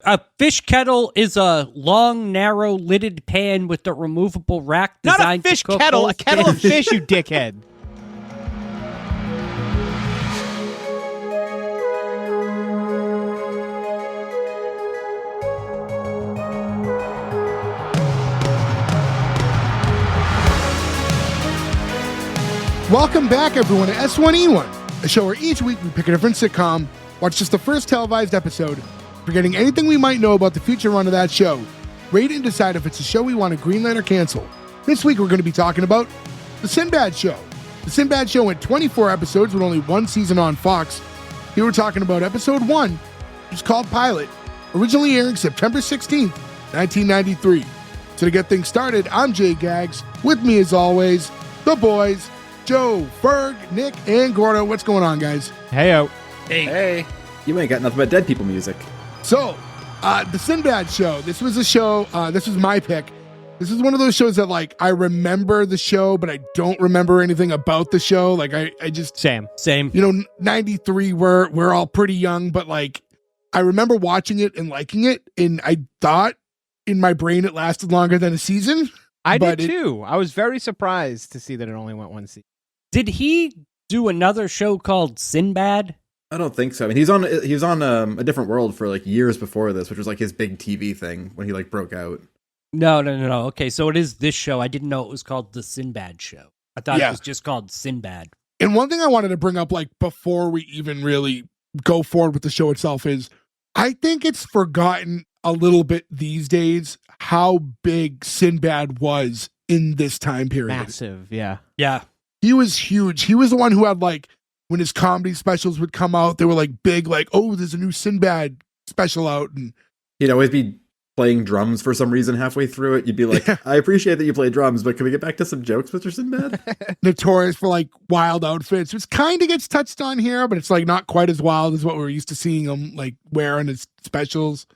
A fish kettle is a long, narrow, lidded pan with a removable rack designed Not a fish to cook kettle, whole a kettle of fish, you dickhead. Welcome back, everyone, to S1E1, a show where each week we pick a different sitcom, watch just the first televised episode, forgetting anything we might know about the future run of that show, rate it and decide if it's a show we want to greenlight or cancel. This week we're going to be talking about The Sinbad Show. The Sinbad Show went 24 episodes with only one season on Fox. Here we're talking about episode 1, which is called Pilot, originally airing September 16th, 1993. So to get things started, I'm Jay Gags. With me, as always, the boys, Joe, Ferg, Nick, and Gordo. What's going on, guys? Hey-o. Hey. You ain't got nothing but dead people music. So, The Sinbad Show. This was a show, this was my pick. This is one of those shows that, like, I remember the show, but I don't remember anything about the show. Like, I just... Same. You know, 93, we're all pretty young, but, like, I remember watching it and liking it, and I thought in my brain it lasted longer than a season. I did, too. I was very surprised to see that it only went one season. Did he do another show called Sinbad? I don't think so. I mean, he was on A Different World for like years before this, which was like his big TV thing when he like broke out. No. Okay, so it is this show. I didn't know it was called The Sinbad Show. I thought it was just called Sinbad. And one thing I wanted to bring up, like, before we even really go forward with the show itself is, I think it's forgotten a little bit these days how big Sinbad was in this time period. Massive, yeah. Yeah. He was huge. He was the one who had, like, when his comedy specials would come out, they were like big, like, oh, there's a new Sinbad special out. And he'd always be playing drums for some reason halfway through it. You'd be like, I appreciate that you play drums, but can we get back to some jokes, Mr. Sinbad? notorious for, like, wild outfits, which kind of gets touched on here, but it's, like, not quite as wild as what we're used to seeing him, like, wear on his specials.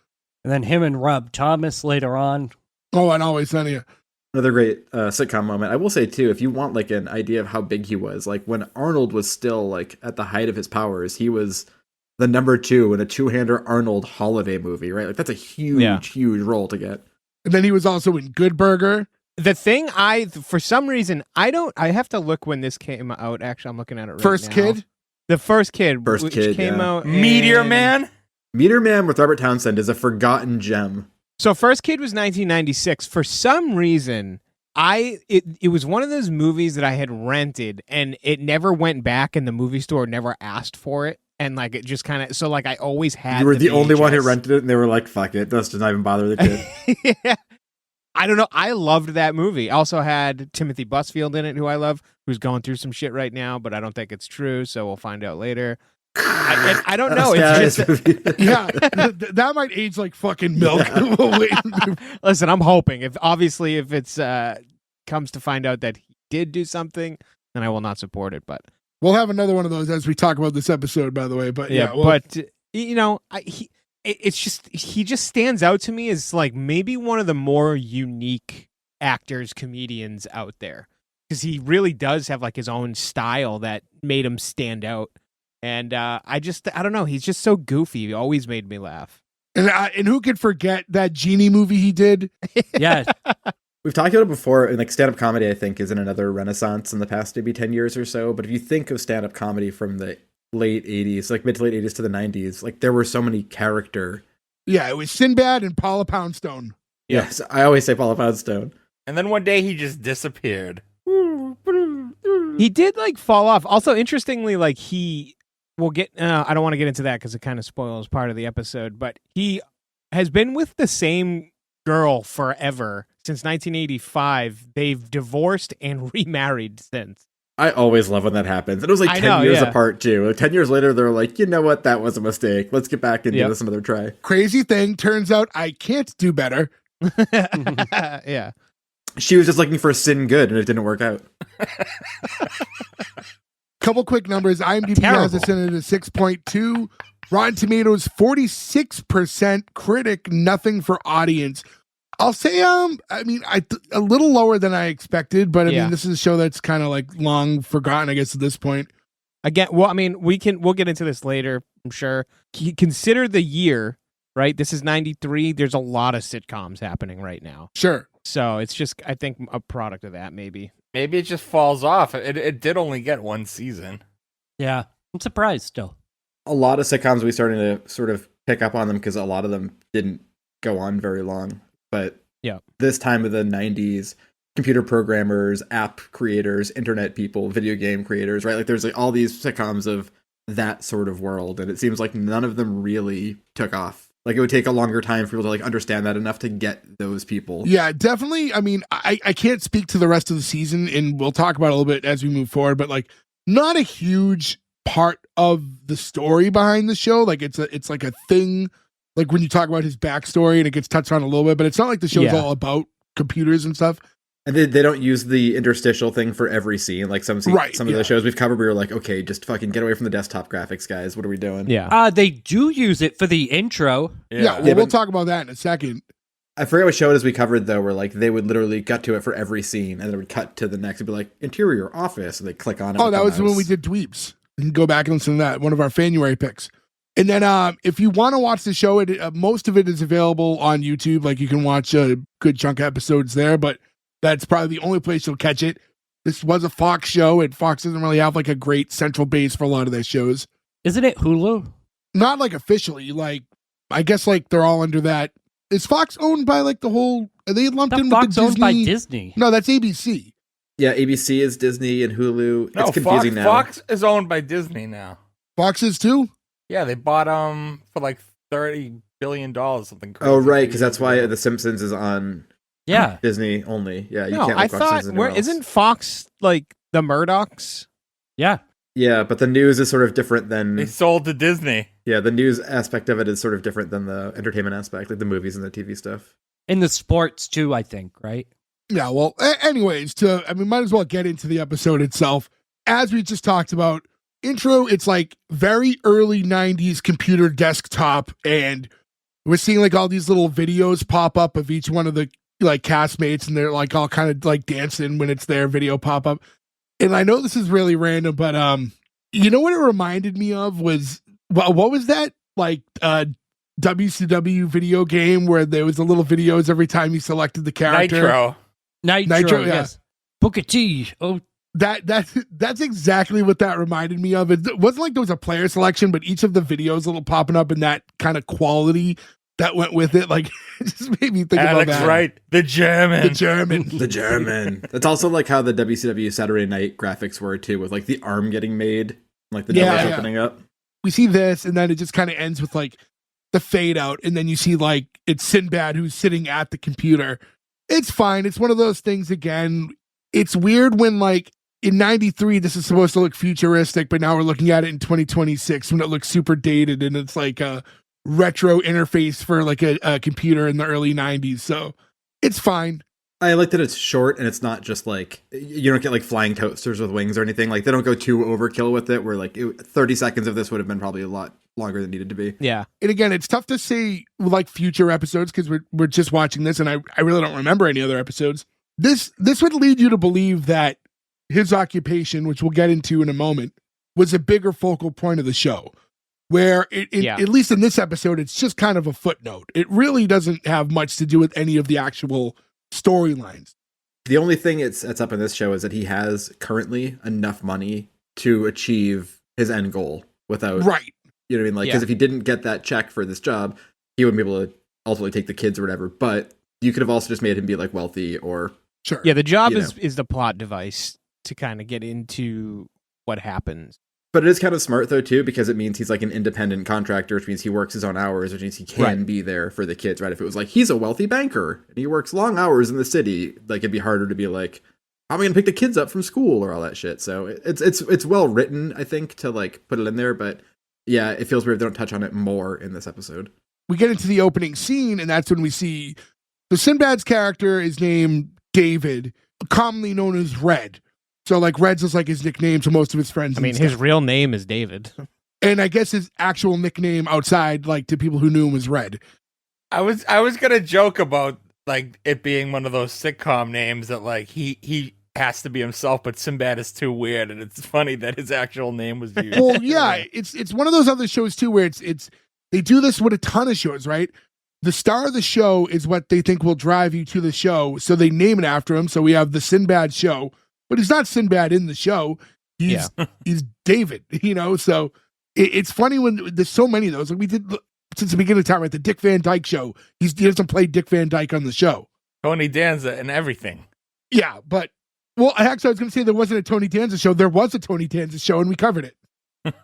And then him and Rob Thomas later on. Oh, and Always Sunny. Another great sitcom moment. I will say, too, if you want, like, an idea of how big he was, like, when Arnold was still, like, at the height of his powers, he was the number 2 in a two-hander Arnold holiday movie, right? Like, that's a huge role to get. And then he was also in Good Burger. The thing for some reason, I have to look when this came out. Actually, I'm looking at it right First now. Kid? The First Kid, which came out. Meteor Man? Meteor Man with Robert Townsend is a forgotten gem. So First Kid was 1996. For some reason, it was one of those movies that I had rented, and it never went back, and the movie store never asked for it, and like it just kind of so like I always had. You were the only one who VHS. rented it, and they were like, "Fuck it, let's just not even bother the kid." Yeah. I don't know. I loved that movie. Also had Timothy Busfield in it, who I love, who's going through some shit right now, but I don't think it's true, so we'll find out later. I don't know. It's just That might age like fucking milk. Listen, I'm hoping if it's comes to find out that he did do something, then I will not support it. But we'll have another one of those as we talk about this episode, by the way. But you know, he just stands out to me as like maybe one of the more unique actors, comedians out there, because he really does have like his own style that made him stand out. And I don't know. He's just so goofy. He always made me laugh. And who could forget that Genie movie he did? Yeah. We've talked about it before, and like stand-up comedy, I think, is in another renaissance in the past maybe 10 years or so. But if you think of stand-up comedy from the late 80s, like mid to late 80s to the 90s, like there were so many character. Yeah, it was Sinbad and Paula Poundstone. Yes, I always say Paula Poundstone. And then one day he just disappeared. He did like fall off. Also, interestingly, like we'll get. I don't want to get into that because it kind of spoils part of the episode. But he has been with the same girl forever since 1985. They've divorced and remarried since. I always love when that happens. And it was like 10 years apart, too. Like 10 years later, they're like, you know what? That was a mistake. Let's get back and give this another try. Crazy thing. Turns out I can't do better. Yeah. She was just looking for sin good, and it didn't work out. Couple quick numbers. IMDb has it at a 6.2. Rotten Tomatoes, 46%. Critic, nothing for audience. I'll say, a little lower than I expected, but I mean, this is a show that's kind of like long forgotten, I guess, at this point. Again, well, I mean, we'll get into this later, I'm sure. Consider the year right? This is 93. There's a lot of sitcoms happening right now. Sure. So it's just, I think, a product of that, maybe. Maybe it just falls off. It did only get one season. Yeah, I'm surprised still. A lot of sitcoms we started to sort of pick up on them because a lot of them didn't go on very long. But this time of the 90s, computer programmers, app creators, internet people, video game creators, right? Like there's like all these sitcoms of that sort of world, and it seems like none of them really took off. Like it would take a longer time for people to like understand that enough to get those people. Yeah, definitely. I mean, I can't speak to the rest of the season, and we'll talk about it a little bit as we move forward, but like not a huge part of the story behind the show. Like it's like a thing, like when you talk about his backstory and it gets touched on a little bit, but it's not like the show's all about computers and stuff. And they don't use the interstitial thing for every scene. Like some of the shows we've covered, we were like, okay, just fucking get away from the desktop graphics, guys. What are we doing? Yeah. They do use it for the intro. We'll talk about that in a second. I forget what show it is we covered, though, where like they would literally cut to it for every scene, and then it would cut to the next and be like, interior, office, and they click on it. Oh, that was when we did Dweeps. You can go back and listen to that, one of our January picks. And then if you want to watch the show, most of it is available on YouTube. Like you can watch a good chunk of episodes there, but that's probably the only place you'll catch it. This was a Fox show, and Fox doesn't really have like a great central base for a lot of their shows. Isn't it Hulu? Not like officially. Like I guess like they're all under that. Is Fox owned by like the whole? Are they lumped in with Fox the Disney? owned by Disney. No, that's ABC. Yeah, ABC is Disney and Hulu. No, it's confusing now. Fox is owned by Disney now. Fox is too. Yeah, they bought for like $30 billion, something crazy. Oh, right, because that's why The Simpsons is on. Yeah, Disney only. Yeah, you No, can't. I thought isn't Fox like the Murdochs? Yeah. Yeah, but the news is sort of different than They sold to Disney. Yeah, the news aspect of it is sort of different than the entertainment aspect, like the movies and the TV stuff. In the sports too, I think, right? Yeah, well, anyways, might as well get into the episode itself. As we just talked about, intro, it's like very early 90s computer desktop, and we're seeing like all these little videos pop up of each one of the like castmates, and they're like all kind of like dancing when it's their video pop up. And I know this is really random, but you know what it reminded me of was, well, what was that like WCW video game where there was the little videos every time you selected the character? Nitro, yes. Booker T. Oh, that's exactly what that reminded me of. It wasn't like there was a player selection, but each of the videos little popping up in that kind of quality that went with it, like it just made me think about that. Right? The German. The German. That's also like how the WCW Saturday Night graphics were too, with like the arm getting made, like the doors opening up. We see this, and then it just kind of ends with like the fade out, and then you see like it's Sinbad who's sitting at the computer. It's fine. It's one of those things again. It's weird when like in 93, this is supposed to look futuristic, but now we're looking at it in 2026 when it looks super dated, and it's like a retro interface for like a computer in the early 90s. So it's fine. I like that it's short and it's not just like, you don't get like flying toasters with wings or anything. Like they don't go too overkill with it, where like 30 seconds of this would have been probably a lot longer than needed to be. Yeah. And again, it's tough to say like future episodes because we're just watching this, and I really don't remember any other episodes. This would lead you to believe that his occupation, which we'll get into in a moment, was a bigger focal point of the show. Where at least in this episode, it's just kind of a footnote. It really doesn't have much to do with any of the actual storylines. The only thing it sets up in this show is that he has currently enough money to achieve his end goal without, right? You know what I mean? Like, because if he didn't get that check for this job, he wouldn't be able to ultimately take the kids or whatever. But you could have also just made him be like wealthy or sure. Yeah, the job is the plot device to kind of get into what happens. But it is kind of smart, though, too, because it means he's like an independent contractor, which means he works his own hours, which means he can be there for the kids, right? If it was like, he's a wealthy banker and he works long hours in the city, like it'd be harder to be like, how am I going to pick the kids up from school or all that shit? So it's well written, I think, to like put it in there. But yeah, it feels weird they don't touch on it more in this episode. We get into the opening scene, and that's when we see the Sinbad's character is named David, commonly known as Red. So, like, Red's is like his nickname to most of his friends. I mean, his real name is David. And I guess his actual nickname outside, like, to people who knew him was Red. I was gonna joke about, like, it being one of those sitcom names that, like, he has to be himself, but Sinbad is too weird, and it's funny that his actual name was used. Well, yeah, it's one of those other shows, too, where it's they do this with a ton of shows, right? The star of the show is what they think will drive you to the show, so they name it after him. So we have the Sinbad Show, but he's not Sinbad in the show. He's David, So it's funny when there's so many of those. Like we did since the beginning of time, right? The Dick Van Dyke Show. He doesn't play Dick Van Dyke on the show. Tony Danza and everything. Yeah, but actually, I was going to say there wasn't a Tony Danza show. There was a Tony Danza show, and we covered it.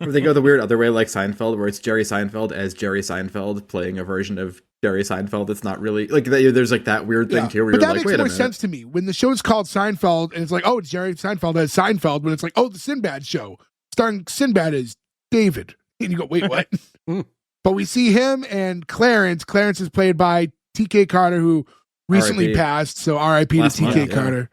Or they go the weird other way, like Seinfeld, where it's Jerry Seinfeld as Jerry Seinfeld playing a version of Jerry Seinfeld. It's not really like there's like that weird thing too, where but you're that like, makes wait a more minute. sense to me when the show is called Seinfeld, and it's like, oh, it's Jerry Seinfeld as Seinfeld, when it's like, oh, the Sinbad Show starring Sinbad as David, and you go, wait, what? But we see him and Clarence. Clarence is played by T.K. Carter, who recently R.I.P. passed. So R.I.P. to Last T.K. month, Carter.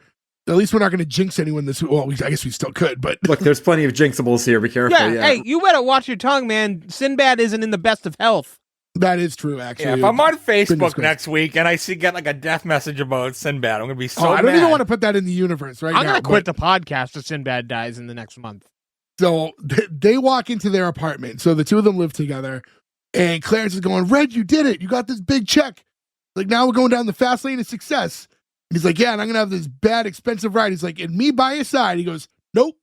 At least we're not going to jinx anyone this. Well, I guess we still could, but Look, there's plenty of jinxables here. Be careful. Yeah. Hey, you better watch your tongue, man. Sinbad isn't in the best of health. that is true. Actually, Yeah, if I'm on Facebook gracious. next week and I get like a death message about Sinbad, I'm gonna be so I don't mad. even want to put that in the universe right now. I'm gonna but- quit the podcast if Sinbad dies in the next month. So they walk into their apartment. So the two of them live together. And Clarence is going, Red, you did it. You got this big check. Like, now we're going down the fast lane of success. And he's like, yeah, and I'm going to have this bad, expensive ride. He's like, and me by your side. He goes, nope.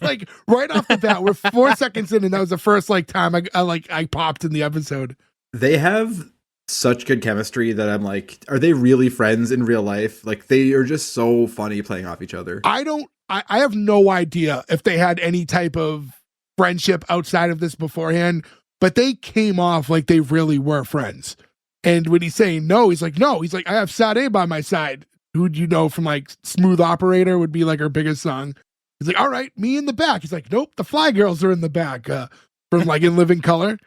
Like, right off the bat, we're 4 seconds in, and that was the first, time I popped in the episode. They have such good chemistry that I'm like, are they really friends in real life? Like, they are just so funny playing off each other. I have no idea if they had any type of friendship outside of this beforehand, but they came off like they really were friends. And when he's saying no, he's like, I have Sade by my side. Who'd you know from like Smooth Operator would be like her biggest song. He's like, all right, me in the back. He's like, nope, the Fly Girls are in the back from like In Living Color.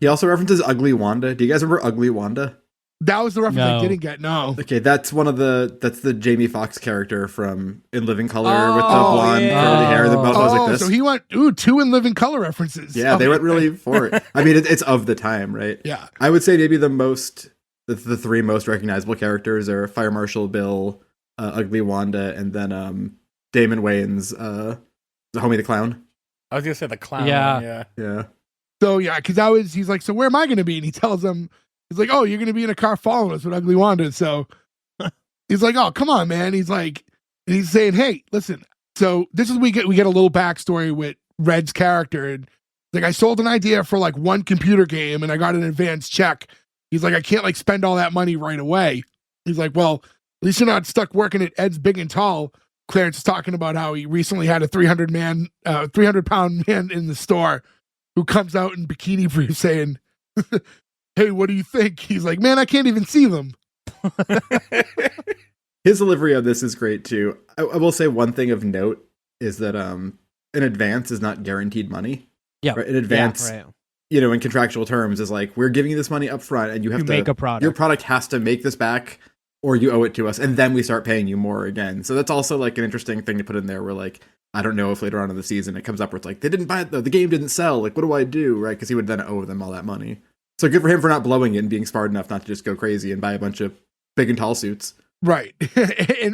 He also references Ugly Wanda. Do you guys remember Ugly Wanda? That was the reference I No. didn't get. No. Okay, that's the Jamie Foxx character from In Living Color with the blonde yeah. curly hair that goes like this. So he went, two In Living Color references. Yeah, Oh, they went really for it. I mean, it's of the time, right? Yeah. I would say maybe the three most recognizable characters are Fire Marshal Bill, Ugly Wanda, and then Damon Wayans, the Homie the Clown. I was gonna say the clown. Yeah. Yeah. So yeah, because he's like, so where am I going to be? And he tells him, he's like, oh, you're going to be in a car following us with Ugly Wanda. So he's like, oh, come on, man. He's like, and he's saying, hey, listen. So this is we get a little backstory with Red's character, and like I sold an idea for like one computer game, and I got an advance check. He's like, I can't like spend all that money right away. He's like, well, at least you're not stuck working at Ed's Big and Tall. Clarence is talking about how he recently had a 300-pound man in the store who comes out in bikini briefs saying, hey, what do you think? He's like, man, I can't even see them. His delivery of this is great too. I will say one thing of note is that an advance is not guaranteed money. Yeah. Right? An advance, Yeah, right. in contractual terms is like, we're giving you this money up front and you have to make a product. Your product has to make this back or you owe it to us. And then we start paying you more again. So that's also like an interesting thing to put in there where like, I don't know if later on in the season it comes up where it's like, they didn't buy it though. The game didn't sell. Like, what do I do? Right. Cause he would then owe them all that money. So good for him for not blowing it and being smart enough not to just go crazy and buy a bunch of big and tall suits. Right.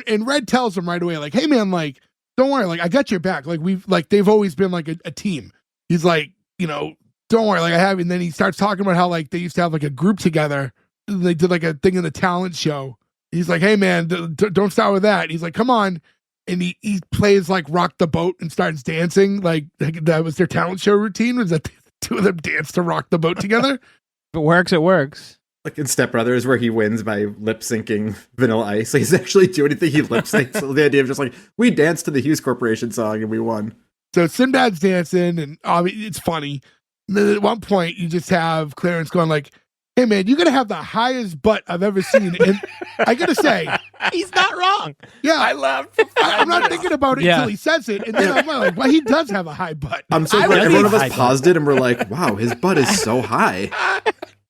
and Red tells him right away, like, hey man, like, don't worry, like I got your back. Like they've always been like a team. He's like, don't worry, like I have. And then he starts talking about how like they used to have like a group together. They did like a thing in the talent show. He's like, hey man, don't start with that. He's like, come on. And he plays like Rock the Boat and starts dancing. Like that was their talent show routine, was that the two of them dance to Rock the Boat together. If it works, it works. Like in Step Brothers, where he wins by lip syncing Vanilla Ice. Like he's actually doing anything he lip syncs. So the idea of just like, we danced to the Hughes Corporation song and we won. So Sinbad's dancing, and it's funny. And then at one point, you just have Clarence going like, hey man, you're gonna have the highest butt I've ever seen. And I gotta say, He's not wrong. yeah, I laughed. I'm not thinking about it until he says it, and then I'm like, well, he does have a high butt. I'm so I glad would every one of be us high paused it and we're like, wow, his butt is so high.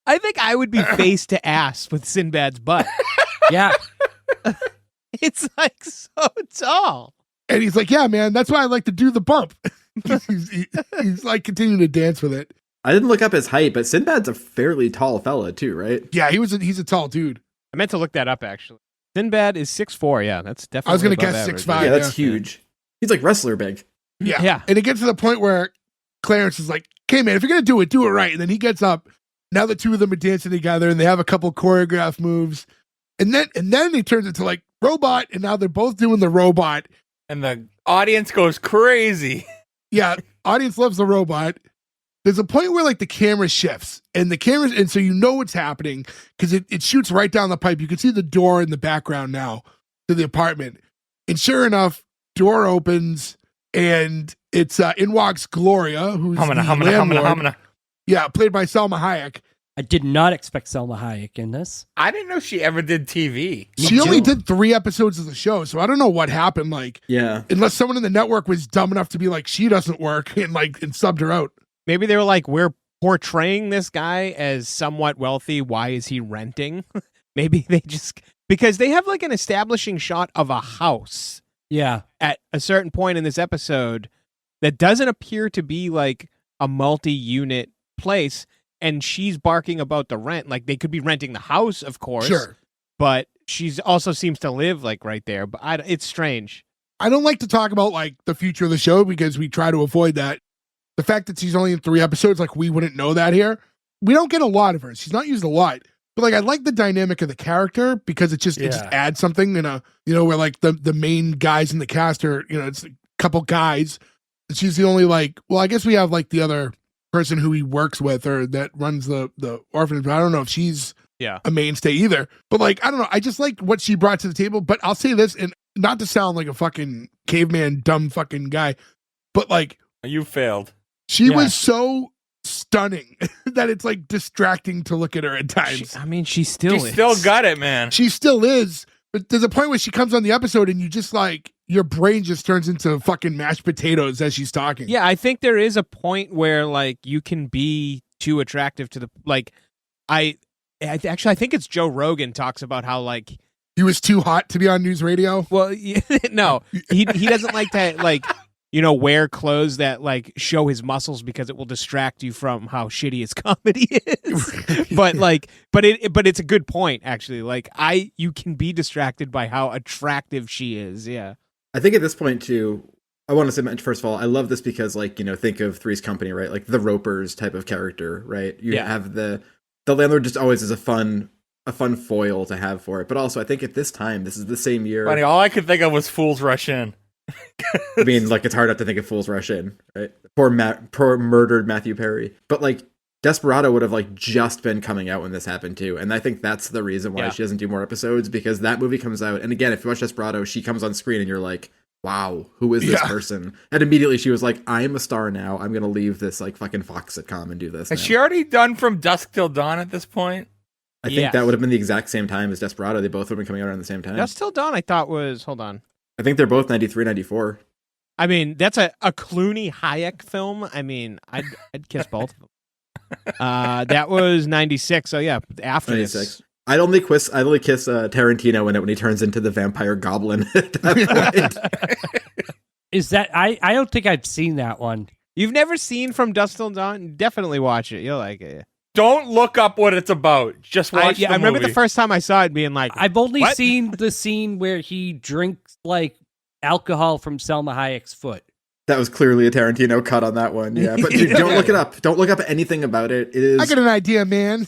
I think I would be face to ass with Sinbad's butt. Yeah. It's like so tall. And he's like, yeah, man, that's why I like to do the bump. he's like continuing to dance with it. I didn't look up his height, but Sinbad's a fairly tall fella too, right? Yeah, he's a tall dude. I meant to look that up actually. Sinbad is 6'4". Yeah, that's definitely. I was gonna above guess average. 6'5". Yeah, that's huge. He's like wrestler big. Yeah. Yeah. And it gets to the point where Clarence is like, okay, man, if you're going to do it right. And then he gets up. Now the two of them are dancing together and they have a couple choreographed moves. And then he turns into like robot. And now they're both doing the robot. And the audience goes crazy. Yeah. Audience loves the robot. There's a point where like the camera shifts and so you know what's happening because it shoots right down the pipe. You can see the door in the background now to the apartment. And sure enough, door opens and it's in walks Gloria, who's the landlord. Yeah, played by Salma Hayek. I did not expect Salma Hayek in this. I didn't know she ever did TV. She only did 3 episodes of the show, so I don't know what happened. Like, yeah, unless someone in the network was dumb enough to be like, she doesn't work and subbed her out. Maybe they were like, we're portraying this guy as somewhat wealthy. Why is he renting? Maybe they just because they have like an establishing shot of a house. Yeah, at a certain point in this episode that doesn't appear to be like a multi-unit place. And she's barking about the rent. Like they could be renting the house, of course. Sure. But she's also seems to live like right there. But it's strange. I don't like to talk about like the future of the show because we try to avoid that. The fact that she's only in 3 episodes, like we wouldn't know that here. We don't get a lot of her. She's not used a lot. But like I like the dynamic of the character because it just adds something in a, where like the main guys in the cast are, it's a couple guys. And she's the only like, well, I guess we have like the other person who he works with or that runs the orphanage. But I don't know if she's a mainstay either. But like, I don't know. I just like what she brought to the table. But I'll say this, and not to sound like a fucking caveman, dumb fucking guy, but like you failed. She was so stunning that it's like distracting to look at her at times. She still got it, man. She still is. But there's a point where she comes on the episode and you just like, your brain just turns into fucking mashed potatoes as she's talking. Yeah, I think there is a point where like you can be too attractive to the like. I think it's Joe Rogan talks about how like he was too hot to be on news radio. Well, no, he doesn't like to like wear clothes that like show his muscles because it will distract you from how shitty his comedy is. but it's a good point actually. Like you can be distracted by how attractive she is. Yeah. I think at this point too, I want to say, first of all, I love this because like, think of Three's Company, right? Like the Ropers type of character, right? You have the landlord just always is a fun foil to have for it. But also I think at this time, this is the same year. Funny, all I could think of was Fools Rush In. I mean, like it's hard not to think of Fools Rush In, right? Poor murdered Matthew Perry. But like Desperado would have like just been coming out when this happened too. And I think that's the reason why she doesn't do more episodes, because that movie comes out. And again, if you watch Desperado, she comes on screen and you're like, wow, who is this person? And immediately she was like, I am a star now. I'm going to leave this like fucking Fox sitcom and do this. Has she already done From Dusk Till Dawn at this point? I think that would have been the exact same time as Desperado. They both would have been coming out around the same time. Dusk Till Dawn I thought was, hold on. I think they're both 93, 94. I mean, that's a Clooney Hayek film. I mean, I'd kiss both of them. That was 96. So yeah, after 96. This. I'd only kiss Tarantino in it when he turns into the vampire goblin at that point. Is that I don't think I've seen that one. You've never seen From Dusk Till Dawn? Definitely watch it. You'll like it. Don't look up what it's about. Just watch the movie. I remember the first time I saw it being like, I've only seen the scene where he drinks like alcohol from Salma Hayek's foot. That was clearly a Tarantino cut on that one. Yeah, but dude, don't look it up. Don't look up anything about it. It is. I got an idea, man.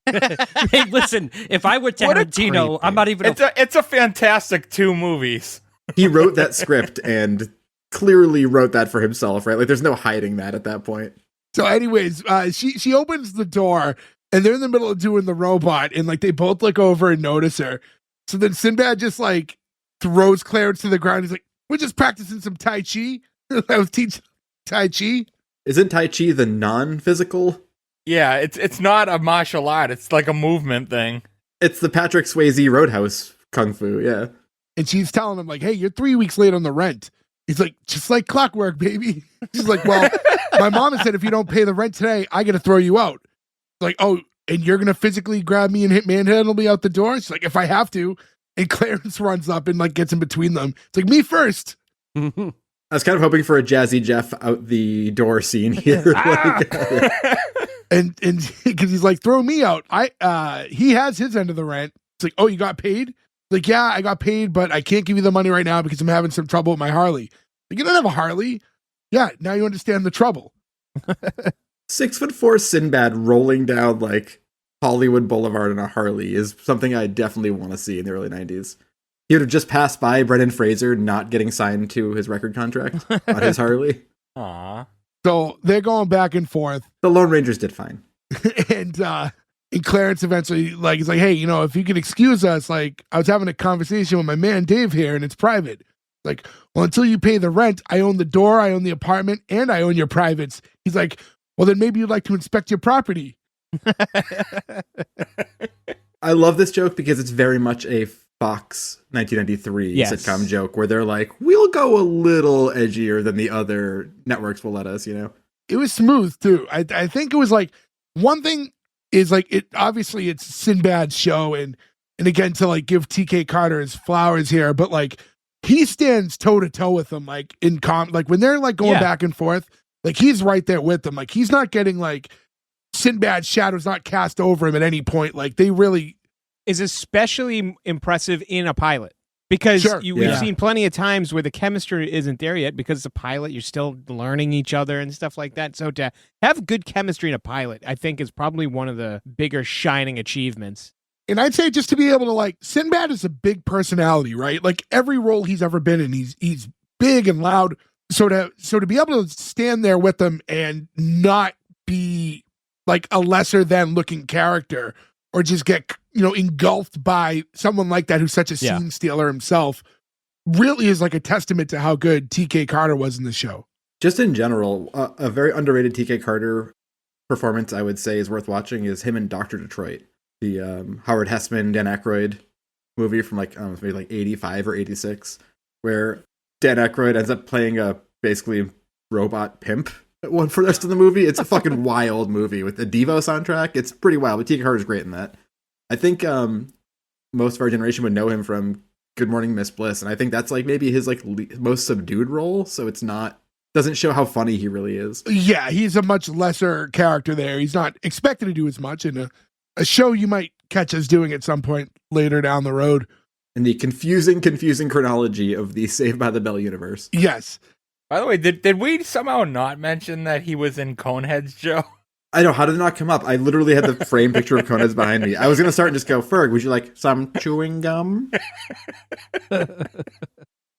Hey, listen, if I were Tarantino, I'm not even. It's a fantastic 2 movies. He wrote that script and clearly wrote that for himself, right? Like, there's no hiding that at that point. So, anyways, she opens the door and they're in the middle of doing the robot, and like they both look over and notice her. So then Sinbad just like throws Clarence to the ground. He's like, "We're just practicing some Tai Chi." I was teaching Tai Chi. Isn't Tai Chi the non-physical? Yeah, it's not a martial art. It's like a movement thing. It's the Patrick Swayze Roadhouse Kung Fu, yeah. And she's telling him like, "Hey, you're 3 weeks late on the rent." He's like, "Just like clockwork, baby." She's like, "Well, my mom has said if you don't pay the rent today, I got to throw you out." Like, "Oh, and you're going to physically grab me and manhandle me out the door?" She's like, "If I have to." And Clarence runs up and like gets in between them. It's like, "Me first." I was kind of hoping for a Jazzy Jeff out the door scene here. And because he's like, "Throw me out." He has his end of the rent. It's like, "Oh, you got paid?" Like, "Yeah, I got paid, but I can't give you the money right now because I'm having some trouble with my Harley." Like, "You don't have a Harley?" "Yeah, now you understand the trouble." 6'4" Sinbad rolling down like Hollywood Boulevard on a Harley is something I definitely want to see in the early 90s. He would have just passed by Brendan Fraser not getting signed to his record contract on his Harley. Aw. So they're going back and forth. The Lone Rangers did fine. And Clarence eventually, like, he's like, hey, if you can excuse us, like, I was having a conversation with my man Dave here, and it's private. Like, well, until you pay the rent, I own the door, I own the apartment, and I own your privates. He's like, well, then maybe you'd like to inspect your property. I love this joke because it's very much a Fox 1993 sitcom joke where they're like, we'll go a little edgier than the other networks will let us, It was smooth, too. I think it was like, one thing is like, it obviously it's Sinbad's show, and again, to like give TK Carter his flowers here, but like he stands toe to toe with them, like like when they're like going back and forth, like he's right there with them. Like he's not getting like Sinbad's shadow's not cast over him at any point. Like they really is especially impressive in a pilot. Because we've seen plenty of times where the chemistry isn't there yet because it's a pilot. You're still learning each other and stuff like that. So to have good chemistry in a pilot, I think is probably one of the bigger shining achievements. And I'd say just to be able to like, Sinbad is a big personality, right? Like every role he's ever been in, he's big and loud. So to be able to stand there with them and not be like a lesser than looking character or just get, engulfed by someone like that who's such a scene stealer himself really is like a testament to how good TK Carter was in the show. Just in general, a very underrated TK Carter performance I would say is worth watching is him in Dr. Detroit, the Howard Hessman, Dan Aykroyd movie from maybe like 85 or 86, where Dan Aykroyd ends up playing a basically robot pimp for the rest of the movie. It's a fucking wild movie with a Devo soundtrack. It's pretty wild, but TK Carter's great in that. I think most of our generation would know him from Good Morning Miss Bliss, and I think that's like maybe his like most subdued role, so doesn't show how funny he really is. Yeah, he's a much lesser character there. He's not expected to do as much in a show you might catch us doing at some point later down the road. In the confusing chronology of the Saved by the Bell universe. Yes. By the way, did we somehow not mention that he was in Conehead's Joe? I know, how did it not come up? I literally had the framed picture of Coneheads behind me. I was going to start and just go, Ferg, would you like some chewing gum?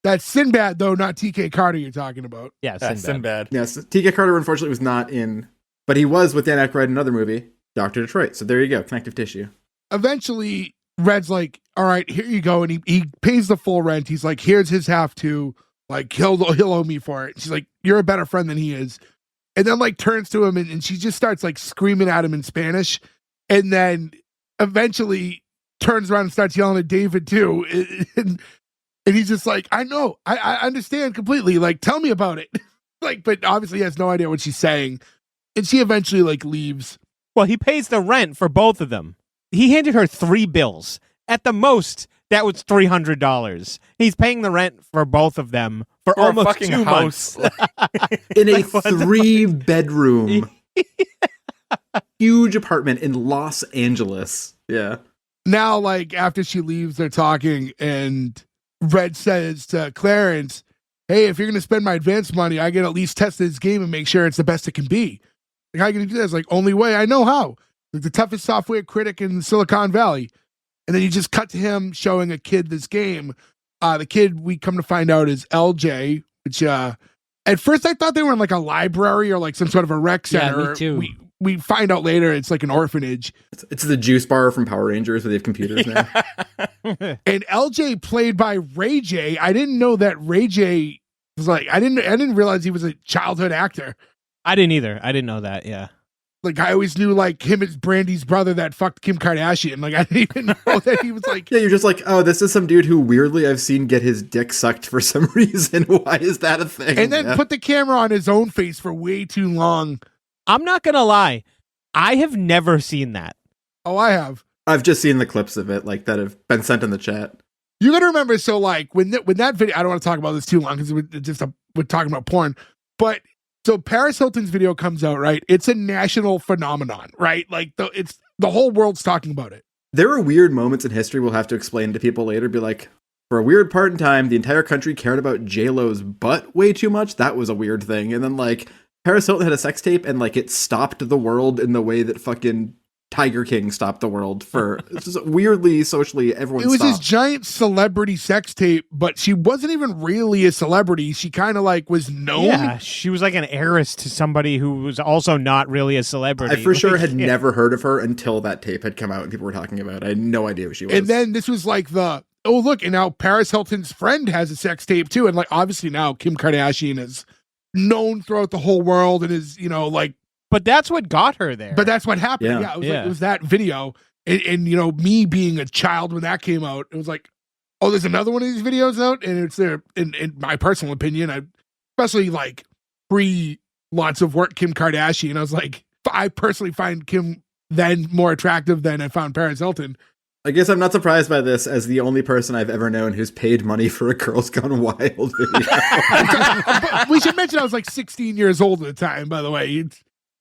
That's Sinbad, though, not TK Carter you're talking about. Yeah, Sinbad. Yes, TK Carter unfortunately was not in, but he was with Dan Aykroyd in another movie, Dr. Detroit. So there you go, connective tissue. Eventually, Red's like, all right, here you go. And he pays the full rent. He's like, here's his half too. Like, he'll owe me for it. She's like, you're a better friend than he is. And then like turns to him and she just starts like screaming at him in Spanish. And then eventually turns around and starts yelling at David too. And he's just like, I know, I understand completely. Like, tell me about it. Like, but obviously he has no idea what she's saying. And she eventually like leaves. Well, he pays the rent for both of them. He handed her 3 bills. At the most, that was $300. He's paying the rent for both of them for almost 2 months. In a 3-bedroom, huge apartment in Los Angeles. Yeah. Now, like, after she leaves, they're talking, and Red says to Clarence, hey, if you're going to spend my advance money, I can at least test this game and make sure it's the best it can be. Like, how are you going to do that? It's like, only way I know how. Like, the toughest software critic in Silicon Valley. And then you just cut to him showing a kid this game. The kid, we come to find out, is LJ, which at first I thought they were in like a library or like some sort of a rec center. Yeah, me too. We find out later it's like an orphanage. It's the juice bar from Power Rangers where they have computers now. And LJ played by Ray J. I didn't know that Ray J was like, I didn't realize he was a childhood actor. I didn't either. I didn't know that, yeah. Like, I always knew, like, him as Brandy's brother that fucked Kim Kardashian. Like, I didn't even know that he was, like... Yeah, you're just like, oh, this is some dude who, weirdly, I've seen get his dick sucked for some reason. Why is that a thing? And then put the camera on his own face for way too long. I'm not gonna lie. I have never seen that. Oh, I have. I've just seen the clips of it, like, that have been sent in the chat. You gotta remember, so, like, when that video... I don't want to talk about this too long, because we're talking about porn. But... So Paris Hilton's video comes out, right? It's a national phenomenon, right? Like the whole world's talking about it. There are weird moments in history we'll have to explain to people later. Be like, for a weird part in time, the entire country cared about J-Lo's butt way too much. That was a weird thing. And then like Paris Hilton had a sex tape and like it stopped the world in the way that fucking Tiger King stopped the world for just weirdly socially everyone. It was stopped. this giant celebrity sex tape, but she wasn't even really a celebrity. She kind of like was known. Yeah, she was like an heiress to somebody who was also not really a celebrity. I for sure had never heard of her until that tape had come out and people were talking about it. I had no idea who she was. And then this was like oh look, and now Paris Hilton's friend has a sex tape too, and like obviously now Kim Kardashian is known throughout the whole world and is like. But that's what got her there. But that's what happened. Yeah. Yeah, it was like, it was that video, and me being a child when that came out, it was like, oh, there's another one of these videos out, and it's there. In my personal opinion, especially like pre lots of work Kim Kardashian, I was like, I personally find Kim then more attractive than I found Paris Hilton. I guess I'm not surprised by this as the only person I've ever known who's paid money for a Girls Gone Wild video. But we should mention I was like 16 years old at the time, by the way.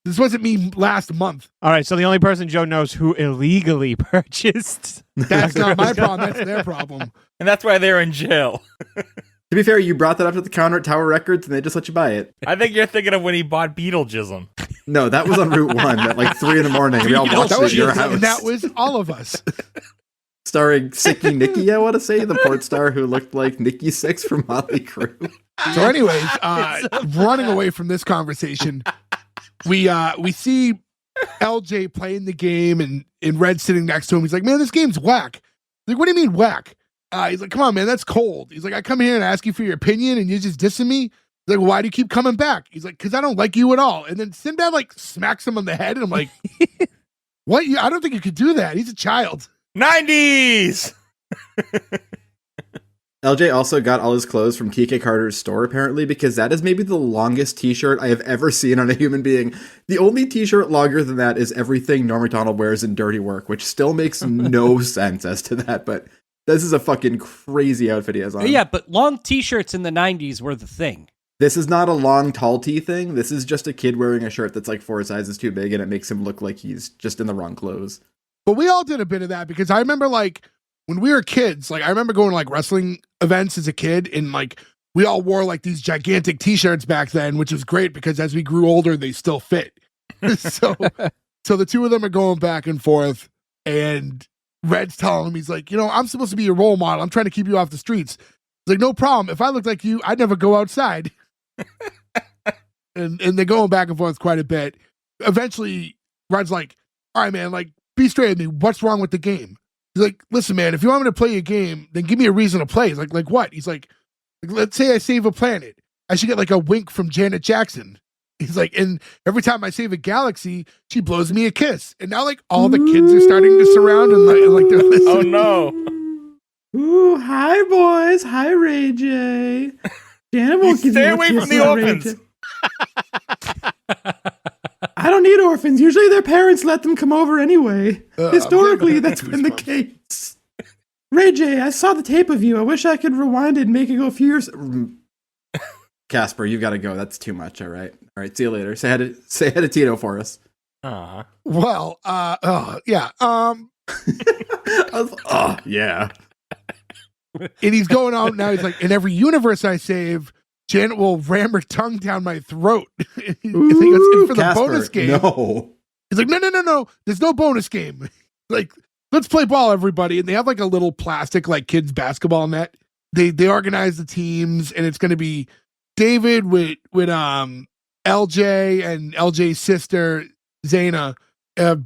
This wasn't me last month. All right, so the only person Joe knows who illegally purchased. That's not my problem. That's their problem. And that's why they're in jail. To be fair, you brought that up to the counter at Tower Records and they just let you buy it. I think you're thinking of when he bought Beetlejuism. No, that was on Route 1 at like 3 a.m. We all watched it at your house. And that was all of us. Starring Sicky Nikki, I want to say, the porn star who looked like Nikki Sixx from Motley Crue. So anyways, running away from this conversation, we see LJ playing the game and Red sitting next to him. He's like, man, this game's whack. He's like, what do you mean whack? He's like, come on, man, that's cold. He's like, I come here and ask you for your opinion and you're just dissing me. He's like, well, why do you keep coming back? He's like, because I don't like you at all. And then Sinbad like smacks him on the head and I'm like, what? I don't think you could do that. He's a child. 90s! LJ also got all his clothes from TK Carter's store, apparently, because that is maybe the longest t-shirt I have ever seen on a human being. The only t-shirt longer than that is everything Norm Macdonald wears in Dirty Work, which still makes no sense as to that, but this is a fucking crazy outfit he has on. Yeah, but long t-shirts in the 90s were the thing. This is not a long, tall tee thing. This is just a kid wearing a shirt that's like 4 sizes too big, and it makes him look like he's just in the wrong clothes. But we all did a bit of that because I remember like when we were kids, like I remember going to like wrestling events as a kid and like we all wore like these gigantic t-shirts back then, which was great because as we grew older, they still fit. so the two of them are going back and forth and Red's telling him, he's like, I'm supposed to be your role model. I'm trying to keep you off the streets. He's like, no problem. If I looked like you, I'd never go outside. and they're going back and forth quite a bit. Eventually, Red's like, all right, man, like, be straight with me. What's wrong with the game? He's like, listen, man, if you want me to play a game, then give me a reason to play. He's like what? He's like, let's say I save a planet. I should get like a wink from Janet Jackson. He's like, and every time I save a galaxy, she blows me a kiss. And now like all the kids are starting to surround and like they're listening. Oh no. Ooh, hi boys. Hi Ray J. Janet won't give Stay you a away kiss from the on orphans. I don't need orphans. Usually their parents let them come over anyway. Historically, that's been the case. Ray J, I saw the tape of you. I wish I could rewind it and make it go a few years. Casper, you got to go. That's too much. All right. See you later. Say hi to Tito for us. Well, yeah. Yeah. And he's going out now. He's like, in every universe I save, Janet will ram her tongue down my throat. Ooh, for the Casper, bonus game. No. He's like, no. There's no bonus game. Like, let's play ball, everybody. And they have like a little plastic, like kids basketball net. They organize the teams, and it's going to be David with LJ and LJ's sister Zaina,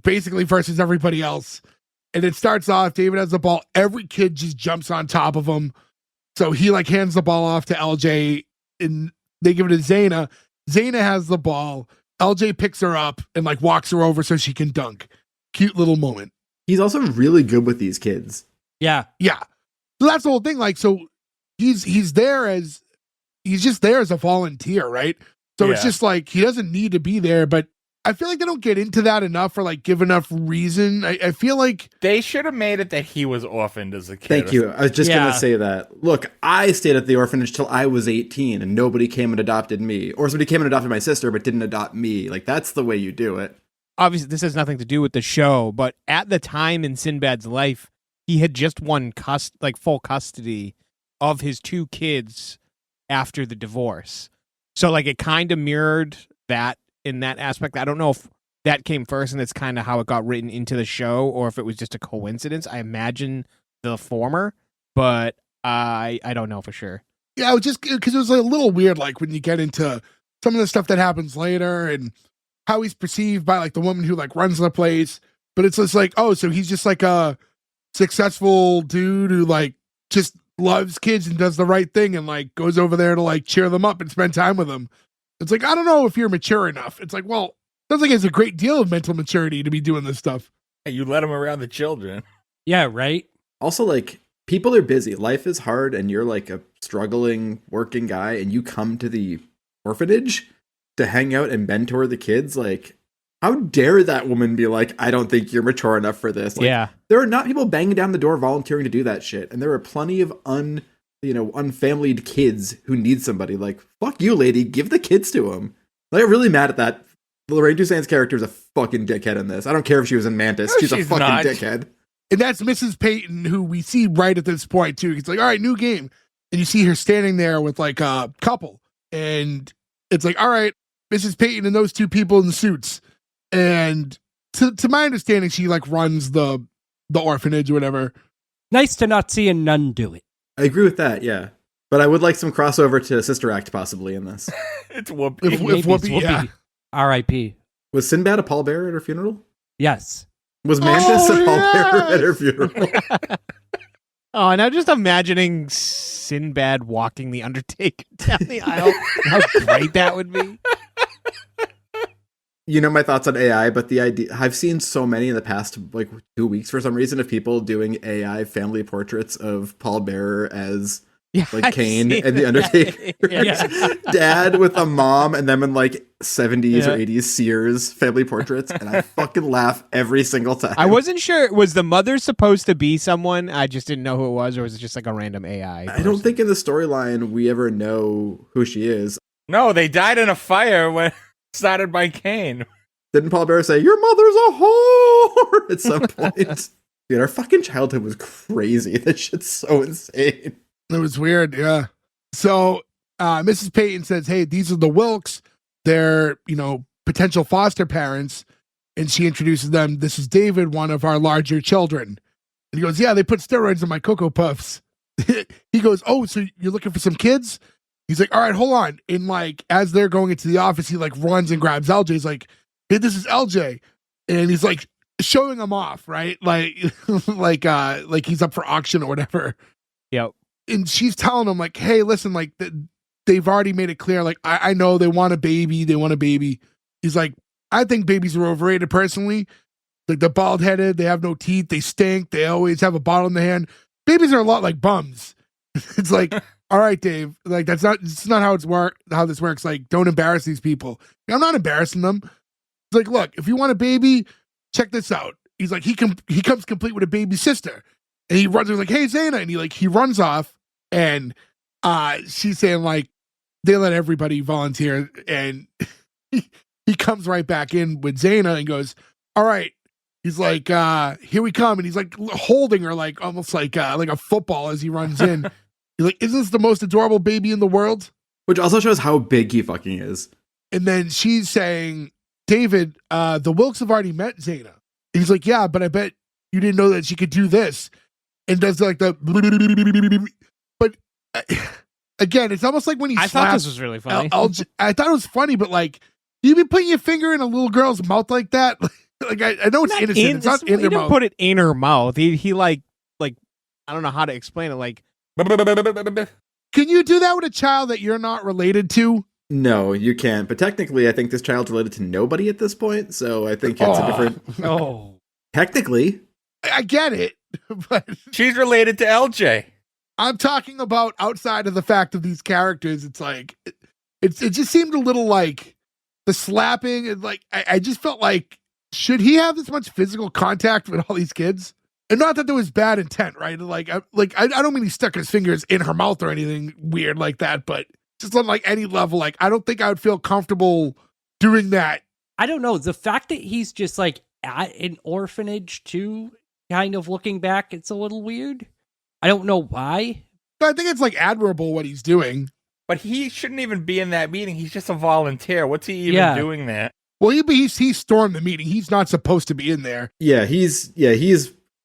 basically versus everybody else. And it starts off, David has the ball. Every kid just jumps on top of him. So he like hands the ball off to LJ and they give it to Zaina. Zaina has the ball. LJ picks her up and like walks her over so she can dunk. Cute little moment. He's also really good with these kids. Yeah. Yeah. So that's the whole thing. Like, so he's just there as a volunteer, right? So it's just like, he doesn't need to be there, but I feel like they don't get into that enough or like give enough reason. I feel like they should have made it that he was orphaned as a kid. Thank you. I was just going to say that. Look, I stayed at the orphanage till I was 18 and nobody came and adopted me. Or somebody came and adopted my sister but didn't adopt me. Like, that's the way you do it. Obviously, this has nothing to do with the show, but at the time in Sinbad's life, he had just won full custody of his 2 kids after the divorce. So like it kind of mirrored that in that aspect. I don't know if that came first and it's kind of how it got written into the show, or if it was just a coincidence. I imagine the former, but I don't know for sure. Yeah, it was just because it was a little weird, like when you get into some of the stuff that happens later and how he's perceived by like the woman who like runs the place. But it's just like, oh, so he's just like a successful dude who like just loves kids and does the right thing and like goes over there to like cheer them up and spend time with them. It's like, I don't know if you're mature enough. It's like, well, sounds like it's a great deal of mental maturity to be doing this stuff. Hey, you let him around the children. Yeah, right? Also, like, people are busy. Life is hard, and you're like a struggling working guy, and you come to the orphanage to hang out and mentor the kids. Like, how dare that woman be like, I don't think you're mature enough for this. Like, yeah. There are not people banging down the door volunteering to do that shit. And there are plenty of unfamilied kids who need somebody. Like, fuck you, lady. Give the kids to them. Like, I'm really mad at that. Lorraine Toussaint's character is a fucking dickhead in this. I don't care if she was in Mantis. No, she's a fucking not. dickhead. And that's Mrs. Peyton, who we see right at this point, too. It's like, all right, new game. And you see her standing there with like a couple. And it's like, all right, Mrs. Peyton and those two people in the suits. And to my understanding, she like runs the orphanage or whatever. Nice to not see a nun do it. I agree with that, yeah. But I would like some crossover to Sister Act possibly in this. It's Whoopi. If Whoopi, yeah. R.I.P. Was Sinbad a pallbearer at her funeral? Yes. Was Mantis a pallbearer at her funeral? Oh, and I'm just imagining Sinbad walking the Undertaker down the aisle. How great that would be. You know my thoughts on AI, but the idea, I've seen so many in the past like 2 weeks for some reason of people doing AI family portraits of pallbearer as like Kane and the Undertaker, dad with a mom, and them in like 70s or 80s Sears family portraits, and I fucking laugh every single time. I wasn't sure, was the mother supposed to be someone? I just didn't know who it was, or was it just like a random AI person? I don't think in the storyline we ever know who she is. No, they died in a fire when started by Kane. Didn't pallbearer say, your mother's a whore at some point? Dude, our fucking childhood was crazy. That shit's so insane. It was weird, yeah. So Mrs. Peyton says, hey, these are the Wilkes. They're, potential foster parents. And she introduces them. This is David, one of our larger children. And he goes, yeah, they put steroids in my Cocoa Puffs. He goes, oh, so you're looking for some kids? He's like, all right, hold on. And like, as they're going into the office, he like runs and grabs LJ. He's like, hey, this is LJ. And he's like showing him off, right? Like, like he's up for auction or whatever. Yep. And she's telling him like, hey, listen, like they've already made it clear. Like, I know they want a baby. They want a baby. He's like, I think babies are overrated personally. Like they're bald headed. They have no teeth. They stink. They always have a bottle in their hand. Babies are a lot like bums. It's like, all right, Dave, like it's not how this works. Like, don't embarrass these people. I'm not embarrassing them. It's like, look, if you want a baby, check this out. He's like, he comes complete with a baby sister. And he runs, he's like, hey, Zaina. And he runs off. And she's saying, like, they let everybody volunteer. And he comes right back in with Zaina and goes, all right. He's like, here we come. And he's like holding her like almost like a football as he runs in. He's like, isn't this the most adorable baby in the world? Which also shows how big he fucking is. And then she's saying, David, the Wilkes have already met Zaina. And he's like, yeah, but I bet you didn't know that she could do this. And does like the, but again, it's almost like when he I thought this was really funny. I thought it was funny, but like, you be putting your finger in a little girl's mouth like that? Like, I know it's innocent. It's not in their mouth. He didn't put it in her mouth. He like, I don't know how to explain it. Like, can you do that with a child that you're not related to? No, you can't. But technically, I think this child's related to nobody at this point. So I think it's a different. Oh, technically, I get it, but she's related to LJ. I'm talking about outside of the fact of these characters. It's like it just seemed a little like the slapping and like I just felt like, should he have this much physical contact with all these kids? And not that there was bad intent, right? Like I don't mean he stuck his fingers in her mouth or anything weird like that, but just on like any level, like I don't think I would feel comfortable doing that. I don't know. The fact that he's just like at an orphanage too, kind of looking back, it's a little weird. I don't know why. But I think it's like admirable what he's doing. But he shouldn't even be in that meeting. He's just a volunteer. What's he even doing there? Well, he stormed the meeting. He's not supposed to be in there. Yeah, he's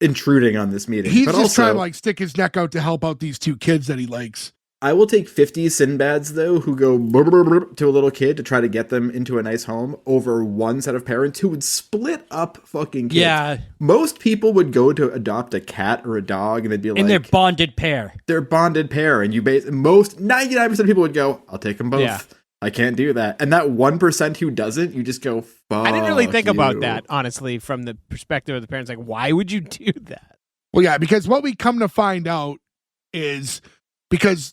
intruding on this meeting. He's but just also, trying to like stick his neck out to help out these two kids that he likes. I will take 50 Sinbads, though, who go to a little kid to try to get them into a nice home over one set of parents who would split up fucking kids. Yeah. Most people would go to adopt a cat or a dog, and they'd be like... And they're bonded pair. They're bonded pair, and 99% of people would go, I'll take them both. Yeah. I can't do that. And that 1% who doesn't, you just go, fuck I didn't really think you. about that, honestly, from the perspective of the parents. Like, why would you do that? Well, yeah, because what we come to find out is because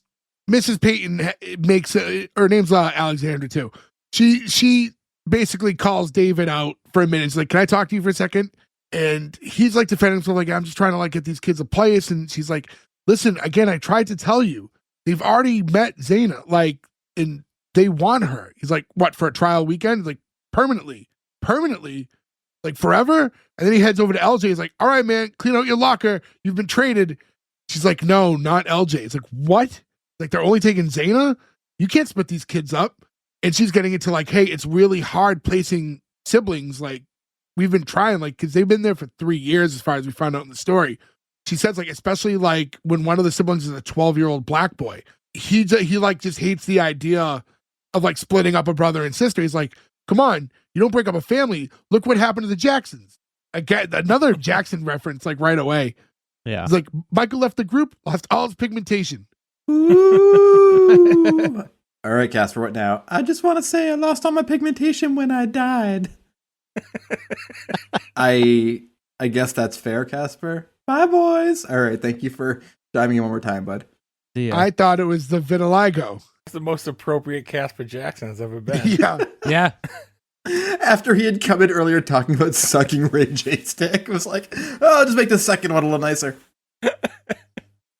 Mrs. Peyton makes her name's Alexandra too. She basically calls David out for a minute. She's like, "Can I talk to you for a second?" And he's like defending himself, like, "I'm just trying to like get these kids a place." And she's like, "Listen, again, I tried to tell you. They've already met Zaina, like, and they want her." He's like, "What, for a trial weekend?" He's like, permanently, like forever." And then he heads over to LJ. He's like, "All right, man, clean out your locker. You've been traded." She's like, "No, not LJ." It's like, what? Like, they're only taking Zaina? You can't split these kids up. And she's getting into like, hey, it's really hard placing siblings. Like, we've been trying, like, because they've been there for 3 years as far as we found out in the story. She says, like, especially like when one of the siblings is a 12-year-old black boy, he like just hates the idea of like splitting up a brother and sister. He's like, come on, you don't break up a family. Look what happened to the Jacksons. Again, another Jackson reference, like right away. Yeah. It's like Michael left the group, lost all his pigmentation. Ooh. All right, Casper, what now? I just want to say I lost all my pigmentation when I died. I guess that's fair, Casper. Bye, boys. All right, thank you for diving in one more time, bud. Yeah. I thought it was the vitiligo. It's the most appropriate Casper Jackson has ever been. Yeah. Yeah. After he had come in earlier talking about sucking Ray J's dick, it was like, oh, I'll just make the second one a little nicer.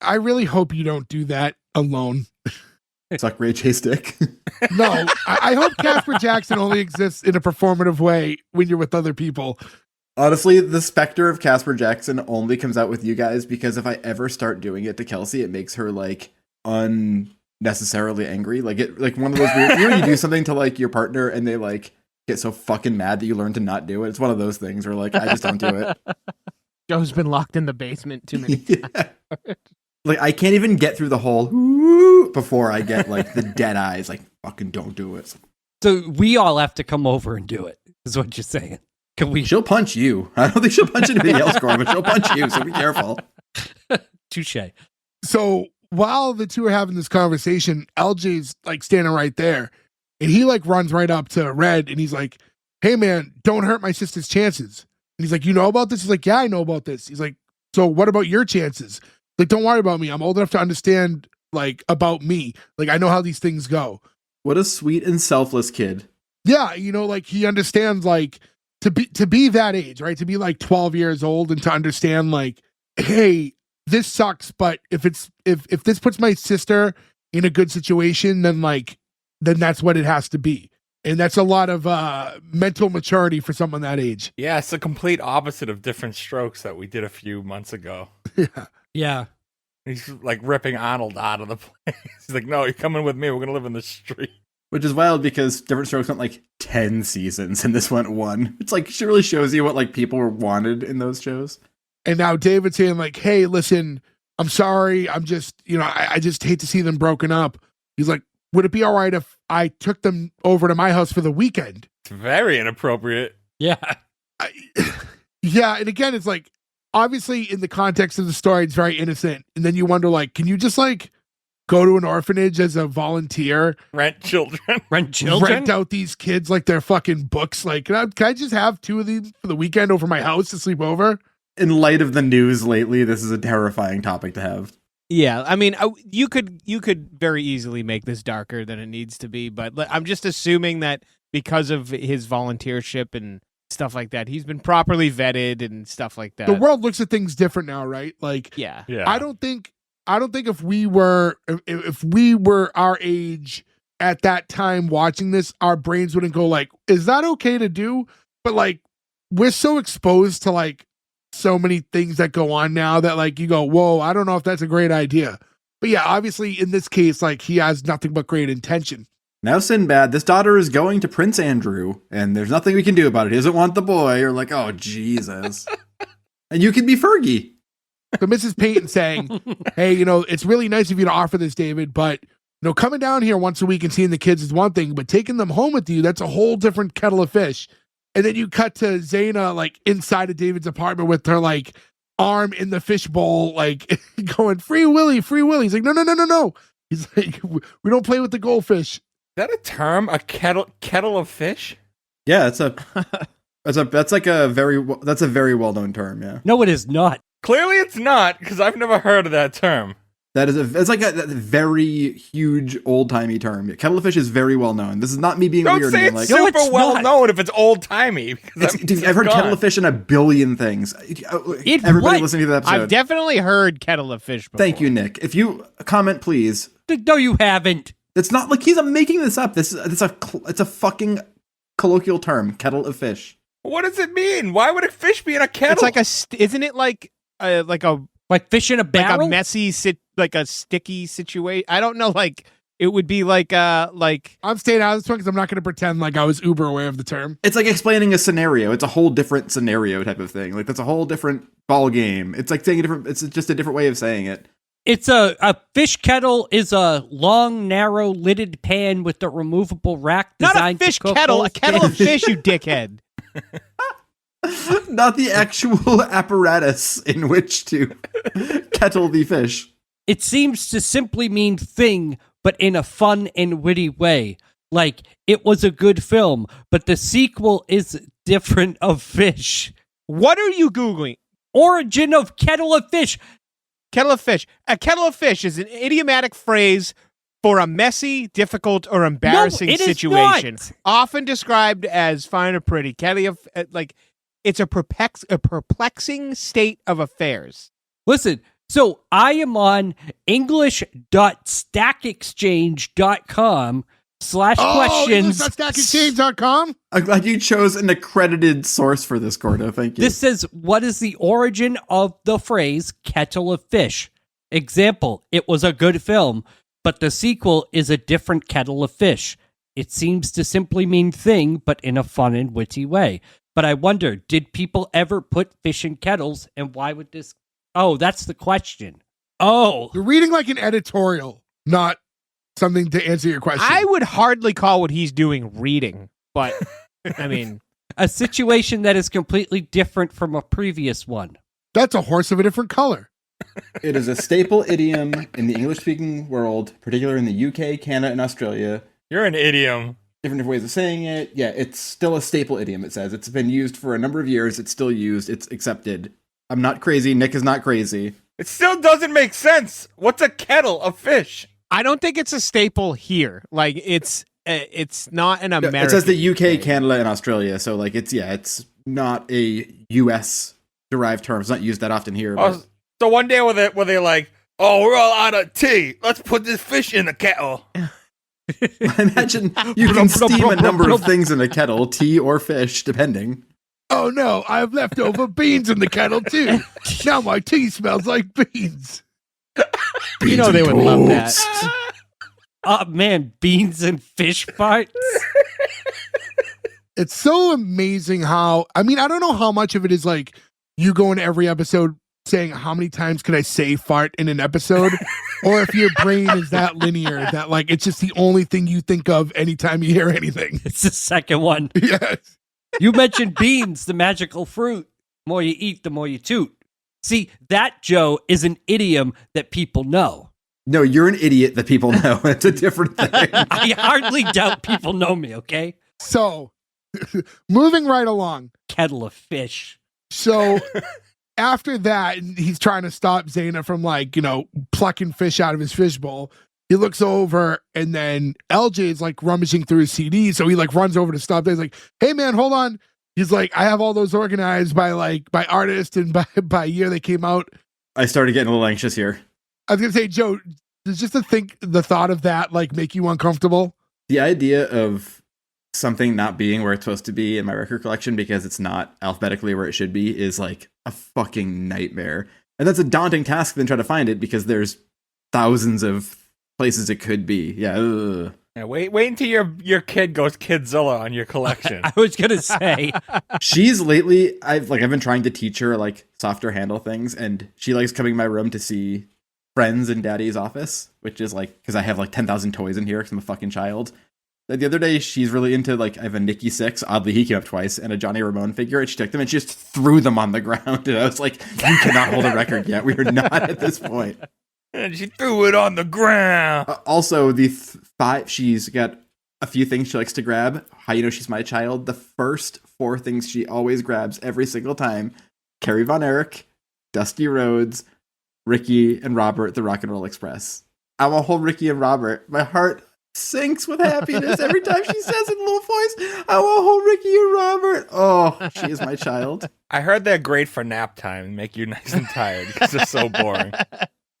I really hope you don't do that alone. Suck Ray J's dick. No, I hope Casper Jackson only exists in a performative way when you're with other people. Honestly, the specter of Casper Jackson only comes out with you guys because if I ever start doing it to Kelsey, it makes her like unnecessarily angry. Like one of those weird, you know, you do something to like your partner and they like get so fucking mad that you learn to not do it. It's one of those things where like I just don't do it. Joe's been locked in the basement too many times. Yeah. Like I can't even get through the whole before I get like the dead eyes. Like fucking don't do it. So we all have to come over and do it. Is what you're saying? Can we? She'll punch you. I don't think she'll punch anybody else, Corey, but she'll punch you. So be careful. Touche. So while the two are having this conversation, LJ's like standing right there, and he like runs right up to Red, and he's like, "Hey man, don't hurt my sister's chances." And he's like, "You know about this?" He's like, "Yeah, I know about this." He's like, "So what about your chances?" Like, don't worry about me. I'm old enough to understand, like, about me. Like, I know how these things go. What a sweet and selfless kid. Yeah, you know, like, he understands, like, to be that age, right? To be, like, 12 years old and to understand, like, hey, this sucks, but if this puts my sister in a good situation, then that's what it has to be. And that's a lot of mental maturity for someone that age. Yeah, it's the complete opposite of Different Strokes that we did a few months ago. Yeah. Yeah. He's like ripping Arnold out of the place. He's like, no, you're coming with me. We're going to live in the street. Which is wild because Different Strokes went like 10 seasons and this went 1. It's like, she really shows you what like people were wanted in those shows. And now David's saying like, hey, listen, I'm sorry. I'm just, you know, I just hate to see them broken up. He's like, would it be all right if I took them over to my house for the weekend? It's very inappropriate. Yeah. Yeah. And again, it's like, obviously in the context of the story, it's very innocent. And then you wonder, like, can you just like go to an orphanage as a volunteer? Rent children. Rent out these kids like they're fucking books. Like, can I just have 2 of these for the weekend over my house to sleep over? In light of the news lately, this is a terrifying topic to have. Yeah, I mean, you could very easily make this darker than it needs to be, but I'm just assuming that because of his volunteership and stuff like that, he's been properly vetted and stuff like that. The world looks at things different now, right? Like, yeah. I don't think if we were our age at that time watching this, our brains wouldn't go like, is that okay to do? But like, we're so exposed to like so many things that go on now that like you go, whoa, I don't know if that's a great idea. But yeah, obviously in this case, like he has nothing but great intention. Now, Sinbad, this daughter is going to Prince Andrew, and there's nothing we can do about it. He doesn't want the boy. Or like, oh, Jesus. And you can be Fergie. So Mrs. Payton saying, hey, it's really nice of you to offer this, David, but, coming down here once a week and seeing the kids is one thing, but taking them home with you, that's a whole different kettle of fish. And then you cut to Zaina, like, inside of David's apartment with her, like, arm in the fishbowl, like, going, Free Willy, Free Willy. He's like, no. He's like, we don't play with the goldfish. Is that a term? A kettle of fish? Yeah, that's a very well-known term, yeah. No, it is not. Clearly it's not, because I've never heard of that term. It's like a very huge old-timey term. Kettle of fish is very well known. This is not me being Don't weird. say it's super well known if it's old-timey. Dude, I've heard kettle of fish in a billion things. Everybody listening to that episode. I've definitely heard kettle of fish before. Thank you, Nick. If you comment, please. No, you haven't. It's not like he's making this up. It's a fucking colloquial term, kettle of fish. What does it mean? Why would a fish be in a kettle? It's like isn't it like fish in a barrel? Like a messy like a sticky situation. I don't know. Like it would be like. I'm staying out of this one because I'm not going to pretend like I was uber aware of the term. It's like explaining a scenario. It's a whole different scenario type of thing. Like that's a whole different ball game. It's like saying it's just a different way of saying it. It's a fish kettle is a long, narrow, lidded pan with a removable rack designed not a fish to cook kettle, whole a kettle of fish, you dickhead. Not the actual apparatus in which to kettle the fish. It seems to simply mean thing, but in a fun and witty way. Like, it was a good film, but the sequel is different of fish. What are you Googling? Origin of kettle of fish. Kettle of fish. A kettle of fish is an idiomatic phrase for a messy, difficult, or embarrassing situation. Often described as fine or pretty. Kettle of, it's a perplexing state of affairs. Listen, so I am on english.stackexchange.com/questions. Stackexchange.com? I'm glad you chose an accredited source for this, Gordo. Thank you. This says, what is the origin of the phrase kettle of fish? Example, it was a good film, but the sequel is a different kettle of fish. It seems to simply mean thing, but in a fun and witty way. But I wonder, did people ever put fish in kettles, and why would this... Oh, that's the question. Oh. You're reading like an editorial, not something to answer your question. I would hardly call what he's doing reading, but, I mean... A situation that is completely different from a previous one. That's a horse of a different color. It is a staple idiom in the English-speaking world, particularly in the UK, Canada, and Australia. You're an idiom. Different ways of saying it. Yeah, it's still a staple idiom, it says. It's been used for a number of years. It's still used. It's accepted. I'm not crazy. Nick is not crazy. It still doesn't make sense. What's a kettle of fish? I don't think it's a staple here. Like, it's not an American It says the UK, thing. Canada, and Australia. So, like, it's not a US-derived term. It's not used that often here. But... So one day were they like, oh, we're all out of tea. Let's put this fish in the kettle. I imagine you can steam a number of things in a kettle, tea or fish, depending. Oh no, I have leftover beans in the kettle too. Now my tea smells like beans. You know they would love that. Oh man, beans and fish farts. It's so amazing how, I mean, I don't know how much of it is like you go in every episode saying how many times can I say fart in an episode, or if your brain is that linear that like it's just the only thing you think of anytime you hear anything. It's the second one. Yes. You mentioned beans, the magical fruit. The more you eat, the more you toot. See, that, Joe, is an idiom that people know. No, you're an idiot that people know. It's a different thing. I hardly doubt people know me, okay? So, moving right along. Kettle of fish. So, after that, he's trying to stop Zaina from, like, plucking fish out of his fishbowl. He looks over, and then LJ is, like, rummaging through his CD, so he, like, runs over to stop. He's like, hey, man, hold on. He's like, I have all those organized by artist and by year they came out. I started getting a little anxious here. I was going to say, Joe, does just the thought of that, like, make you uncomfortable? The idea of something not being where it's supposed to be in my record collection because it's not alphabetically where it should be is, like, a fucking nightmare. And that's a daunting task then try to find it because there's thousands of places it could be. Yeah. Ugh. Yeah, wait until your kid goes Kidzilla on your collection. I was gonna say, She's lately, I've been trying to teach her like softer handle things, and she likes coming in my room to see Friends in Daddy's office, which is like, because I have like 10,000 toys in here because I'm a fucking child. The other day, she's really into like, I have a Nikki Sixx, oddly he came up twice, and a Johnny Ramone figure, and she took them and she just threw them on the ground, and I was like, you cannot hold a record yet. We are not at this point. And she threw it on the ground. Also, the five, she's got a few things she likes to grab. How you know she's my child? The first 4 things she always grabs every single time: Carrie Von Erich, Dusty Rhodes, Ricky and Robert, the Rock and Roll Express. I will hold Ricky and Robert. My heart sinks with happiness every time she says in a little voice, I will hold Ricky and Robert. Oh, she is my child. I heard they're great for nap time and make you nice and tired because they're so boring.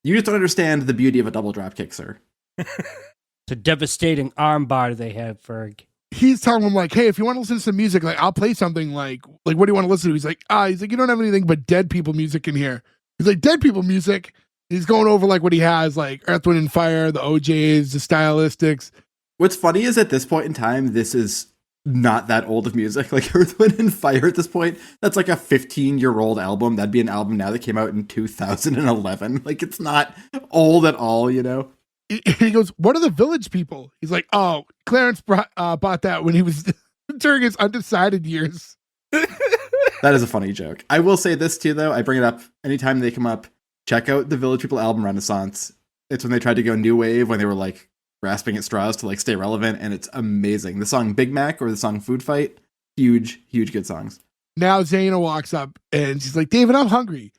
You just don't understand the beauty of a double drop kick, sir. it's a devastating armbar they have, Ferg. He's telling him like, hey, if you want to listen to some music, like I'll play something like what do you want to listen to? He's like, you don't have anything but dead people music in here. He's like, dead people music. He's going over like what he has, like Earth, Wind and Fire, the OJs, the Stylistics. What's funny is at this point in time, this is not that old of music. Like Earth, Wind and Fire at this point, that's like a 15-year-old album. That'd be an album now that came out in 2011. Like it's not old at all, you know? He goes, what are the Village People? He's like, oh, Clarence bought that when he was during his undecided years. That is a funny joke. I will say this too, though. I bring it up anytime they come up. Check out the Village People album Renaissance. It's when they tried to go new wave, when they were like grasping at straws to like stay relevant, and it's amazing. The song Big Mac or the song Food Fight, huge good songs. Now Zaina walks up and she's like, David, I'm hungry.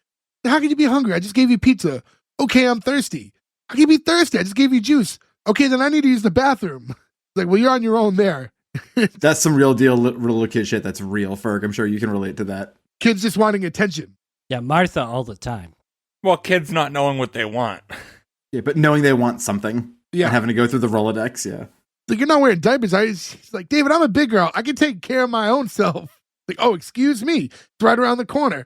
How can you be hungry? I just gave you pizza. Okay, I'm thirsty. How can you be thirsty? I just gave you juice. Okay, then I need to use the bathroom. Like, well, you're on your own there. That's some real deal little kid shit. That's real, Ferg. I'm sure you can relate to that. Kids just wanting attention. Yeah, Martha all the time. Well, kids not knowing what they want. Yeah, but knowing they want something. Yeah. And having to go through the Rolodex, yeah. Like, you're not wearing diapers. He's like, David, I'm a big girl. I can take care of my own self. Like, oh, excuse me. It's right around the corner.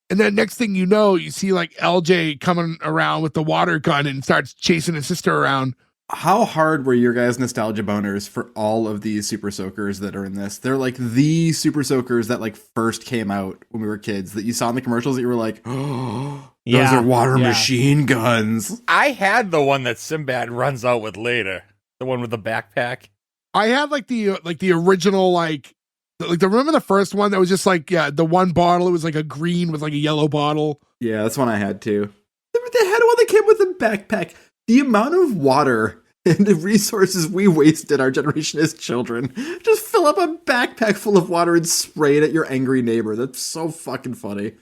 And then next thing you know, you see like LJ coming around with the water gun and starts chasing his sister around. How hard were your guys' nostalgia boners for all of these Super Soakers that are in this? They're like the Super Soakers that like first came out when we were kids that you saw in the commercials that you were like, oh, those are water machine guns. I had the one that Sinbad runs out with later. The one with the backpack. I had like the original, remember the first one that was just like, the one bottle, it was like a green with like a yellow bottle. Yeah, that's one I had too. They had one that came with a backpack. The amount of water and the resources we wasted, our generation as children, just fill up a backpack full of water and spray it at your angry neighbor. That's so fucking funny.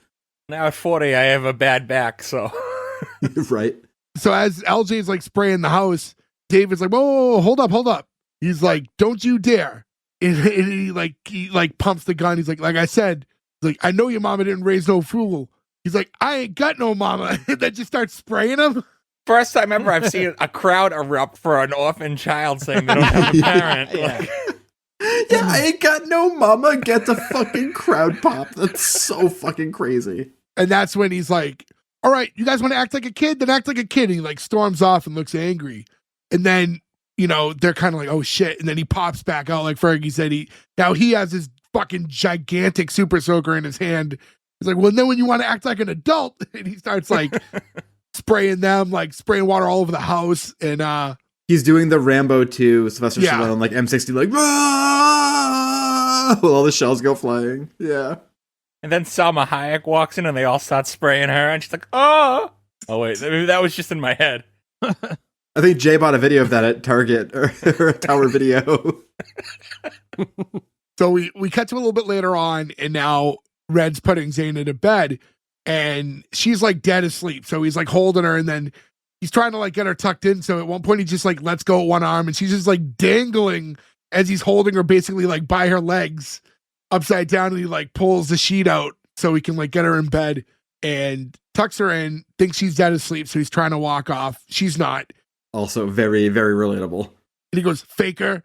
Now at 40, I have a bad back, so. Right. So as LJ's like spraying the house, David's like, whoa, hold up. He's like, don't you dare. And he pumps the gun. He's like I said, I know your mama didn't raise no fool. He's like, I ain't got no mama. And then just starts spraying him. First time ever I've seen a crowd erupt for an orphan child saying they don't have a parent. Yeah. Yeah, I ain't got no mama. Get the fucking crowd pop. That's so fucking crazy. And that's when he's like, all right, you guys want to act like a kid? Then act like a kid. And he like storms off and looks angry. And then, they're kind of like, oh shit. And then he pops back out like Fergie said. He has his fucking gigantic Super Soaker in his hand. He's like, well, then when you want to act like an adult, and he starts like spraying them, like spraying water all over the house. And he's doing the Rambo 2 Sylvester Stallone, like M60, like, while all the shells go flying. Yeah. And then Salma Hayek walks in and they all start spraying her, and she's like, oh. Oh, wait, maybe that was just in my head. I think Jay bought a video of that at Target or Tower Video. So we cut to a little bit later on, and now Red's putting Zaina to bed, and she's like dead asleep. So he's like holding her, and then he's trying to like get her tucked in. So at one point he just like lets go at one arm, and she's just like dangling as he's holding her basically like by her legs upside down, and he like pulls the sheet out so he can like get her in bed and tucks her in, thinks she's dead asleep. So he's trying to walk off. She's not. Also very, very relatable. And he goes, faker.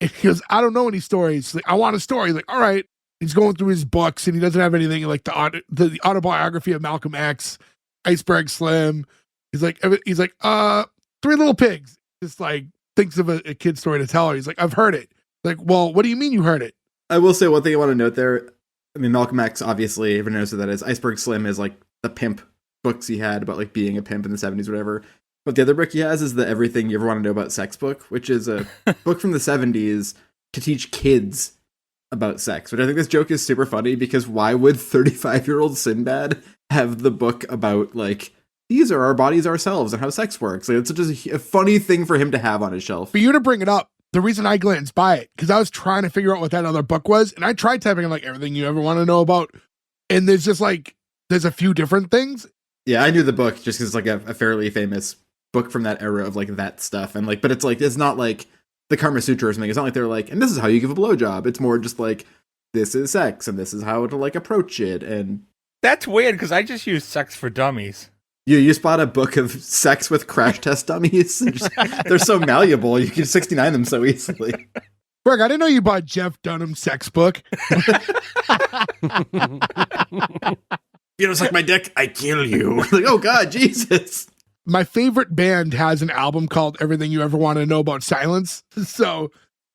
And he goes, I don't know any stories. He's like, I want a story. He's like, all right. He's going through his books, and he doesn't have anything like the autobiography of Malcolm X, Iceberg Slim. He's like, Three Little Pigs. Just like thinks of a kid story to tell her. He's like, I've heard it. Like, well, what do you mean you heard it? I will say one thing I want to note there. I mean, Malcolm X, obviously, everyone knows what that is. Iceberg Slim is like the pimp books he had about like being a pimp in the 70s or whatever. But the other book he has is the Everything You Ever Want to Know About Sex book, which is a book from the 70s to teach kids about sex. Which I think this joke is super funny because why would 35-year-old Sinbad have the book about like, these are our bodies ourselves and how sex works? Like, it's just a funny thing for him to have on his shelf. For you to bring it up, the reason I glanced by it, because I was trying to figure out what that other book was, and I tried typing in like Everything You Ever Want to Know About, and there's just like, there's a few different things. Yeah, I knew the book just because it's like a fairly famous book from that era of like that stuff. And like, but it's like, it's not like the Karma Sutra or something. It's not like they're like, and this is how you give a blowjob. It's more just like, this is sex and this is how to like approach it. And That's weird because I just use Sex for Dummies. you spot a book of sex with crash test dummies. They're so malleable. You can 69 them so easily. Berg, I didn't know you bought Jeff Dunham's sex book. You don't suck my dick, I kill you. Like, oh God, Jesus. My favorite band has an album called Everything You Ever Want to Know About Silence. So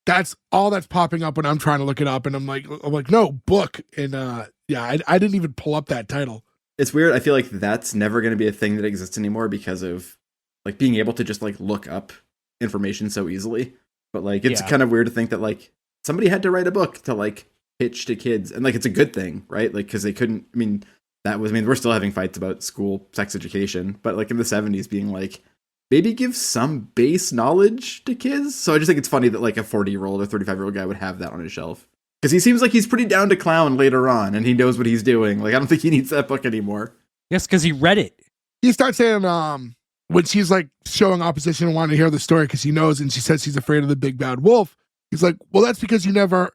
that's all that's popping up when I'm trying to look it up. And I'm like, no, book. And yeah, I didn't even pull up that title. It's weird. I feel like that's never going to be a thing that exists anymore because of like being able to just like look up information so easily. But like, it's kind of weird to think that like somebody had to write a book to like pitch to kids. And like, it's a good thing, right? Like, cause they couldn't, we're still having fights about school sex education, but like in the 70s being like, maybe give some base knowledge to kids. So I just think it's funny that like a 40-year-old or 35-year-old guy would have that on his shelf. Because he seems like he's pretty down to clown later on, and he knows what he's doing. Like, I don't think he needs that book anymore. Yes, because he read it. He starts saying, when she's like showing opposition and wanting to hear the story because he knows, and she says she's afraid of the big bad wolf. He's like, well, that's because you never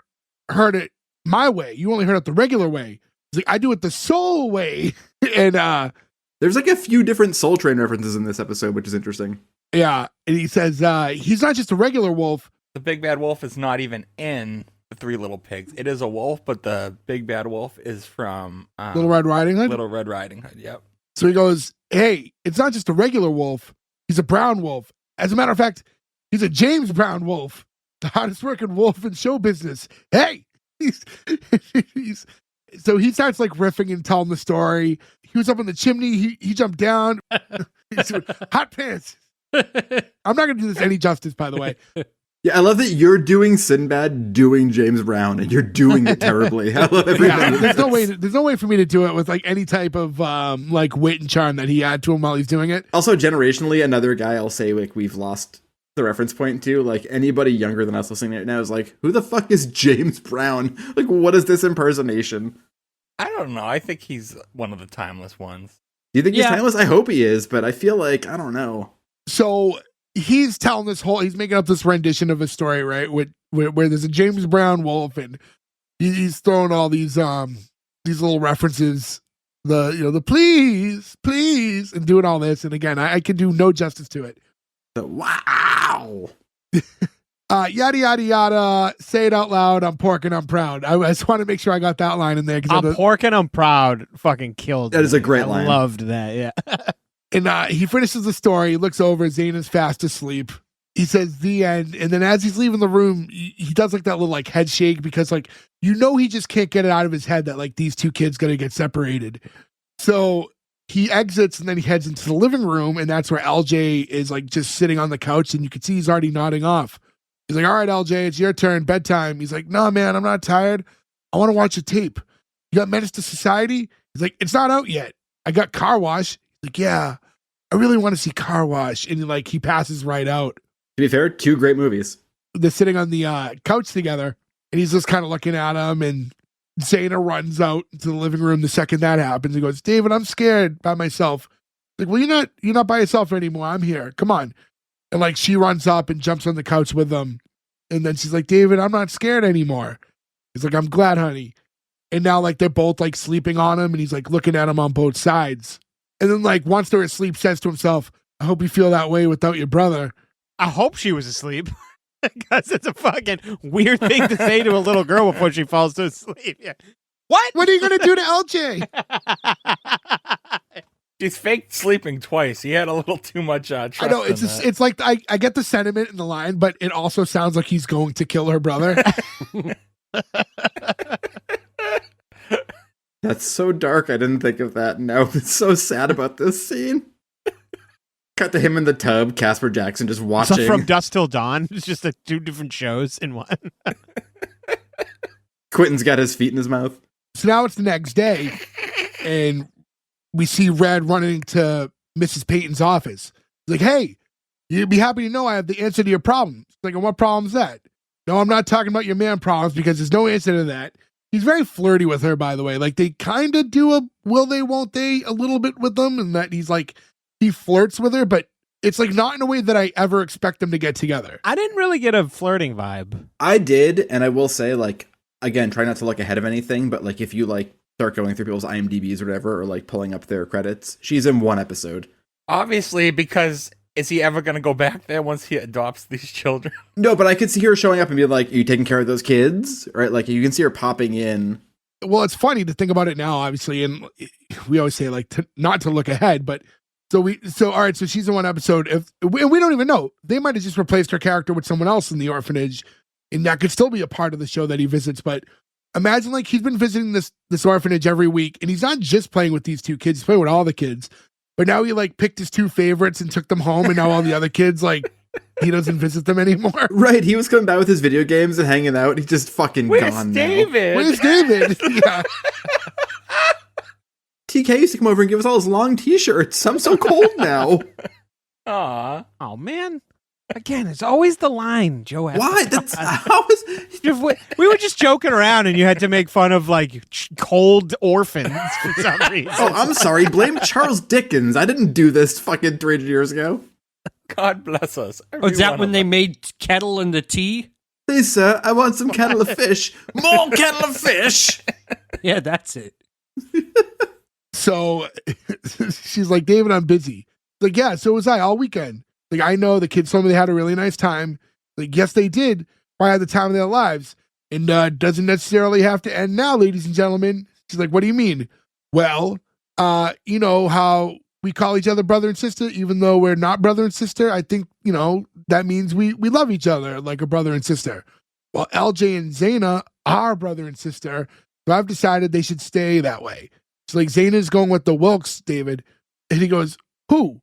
heard it my way. You only heard it the regular way. He's like, I do it the soul way. And there's like a few different Soul Train references in this episode, which is interesting. Yeah, and he says he's not just a regular wolf. The big bad wolf is not even in the Three Little Pigs. It is a wolf, but the big bad wolf is from Little Red Riding Hood? Little Red Riding Hood, yep. So he goes, hey, it's not just a regular wolf. He's a brown wolf. As a matter of fact, he's a James Brown wolf, the hardest working wolf in show business. Hey! So he starts like riffing and telling the story. He was up on the chimney. He jumped down. He's doing hot pants. I'm not going to do this any justice, by the way. Yeah, I love that you're doing Sinbad doing James Brown, and you're doing it terribly. I love everybody. Yeah, there's no way for me to do it with like any type of like wit and charm that he had to him while he's doing it. Also, generationally, another guy I'll say like we've lost the reference point to. Like anybody younger than us listening right now is like, who the fuck is James Brown? Like, what is this impersonation? I don't know. I think he's one of the timeless ones. Do you think he's timeless? I hope he is, but I feel like I don't know. So he's telling he's making up this rendition of a story, right? Where there's a James Brown wolf, and he's throwing all these little references, the please, and doing all this. And again, I can do no justice to it. Wow. Yada yada yada. Say it out loud. I'm pork and I'm proud. I just want to make sure I got that line in there. I'm pork and I'm proud. Fucking killed. That is a great line. I loved that. Yeah. And he finishes the story. He looks over. Zane is fast asleep. He says the end. And then as he's leaving the room, he does like that little like head shake because like, he just can't get it out of his head that like these two kids going to get separated. So he exits and then he heads into the living room. And that's where LJ is like just sitting on the couch. And you can see he's already nodding off. He's like, all right, LJ, it's your turn. Bedtime. He's like, no, man, I'm not tired. I want to watch a tape. You got Menace to Society? He's like, it's not out yet. I got Car Wash. Like, yeah, I really want to see Car Wash. And like, he passes right out. To be fair, two great movies. They're sitting on the couch together, and he's just kind of looking at him, and Zaina runs out into the living room the second that happens. He goes, David, I'm scared by myself. Like, well, you're not by yourself anymore. I'm here. Come on. And like, she runs up and jumps on the couch with him. And then she's like, David, I'm not scared anymore. He's like, I'm glad, honey. And now like, they're both like sleeping on him, and he's like looking at him on both sides. And then, like, once they're asleep, says to himself, I hope you feel that way without your brother. I hope she was asleep. Because it's a fucking weird thing to say to a little girl before she falls to sleep. Yeah. What? What are you going to do to LJ? She's faked sleeping twice. He had a little too much trust. I know it's like I get the sentiment in the line, but it also sounds like he's going to kill her brother. That's so dark. I didn't think of that. No, it's so sad about this scene. Cut to him in the tub. Casper Jackson just watching. So from Dusk Till Dawn. It's just two different shows in one. Quentin's got his feet in his mouth. So now it's the next day, and we see Red running to Mrs. Peyton's office. He's like, hey, you'd be happy to know I have the answer to your problem. She's like, and what problem is that? No, I'm not talking about your man problems because there's no answer to that. He's very flirty with her, by the way. Like, they kind of do a will they, won't they a little bit with them, and that he's like, he flirts with her, but it's like not in a way that I ever expect them to get together. I didn't really get a flirting vibe. I did, and I will say, like, again, try not to look ahead of anything, but like if you like start going through people's IMDb's or whatever, or like pulling up their credits, she's in one episode. Obviously, because is he ever going to go back there once he adopts these children? No, but I could see her showing up and be like, are you taking care of those kids? Right? Like, you can see her popping in. Well, it's funny to think about it now, obviously, and we always say like not to look ahead, but all right, so she's in one episode. We don't even know. They might have just replaced her character with someone else in the orphanage, and that could still be a part of the show that he visits. But imagine like he's been visiting this orphanage every week, and he's not just playing with these two kids, he's playing with all the kids. But now he like picked his two favorites and took them home, and now all the other kids, like, he doesn't visit them anymore. Right, he was coming by with his video games and hanging out. He's just fucking Where's gone David? now. Where's David? Yeah. TK used to come over and give us all his long t-shirts. I'm so cold now. Aw. Oh, man. Again, it's always the line, Joe. Why? That's how is We were just joking around, and you had to make fun of like cold orphans for some reason. Oh, I'm sorry. Blame Charles Dickens. I didn't do this fucking 300 years ago. God bless us. Oh, is that when they made kettle in the tea? Please, sir, I want some kettle of fish. More kettle of fish. Yeah, that's it. So she's like, David, I'm busy. Like, yeah, so was I all weekend. Like, I know the kids told me they had a really nice time. Like, yes, they did. Probably had the time of their lives. And doesn't necessarily have to end now, ladies and gentlemen. She's like, what do you mean? Well, you know how we call each other brother and sister, even though we're not brother and sister? I think, you know, that means we love each other like a brother and sister. Well, LJ and Zaina are brother and sister, so I've decided they should stay that way. It's like, Zaina's going with the Wilkes, David. And he goes, who?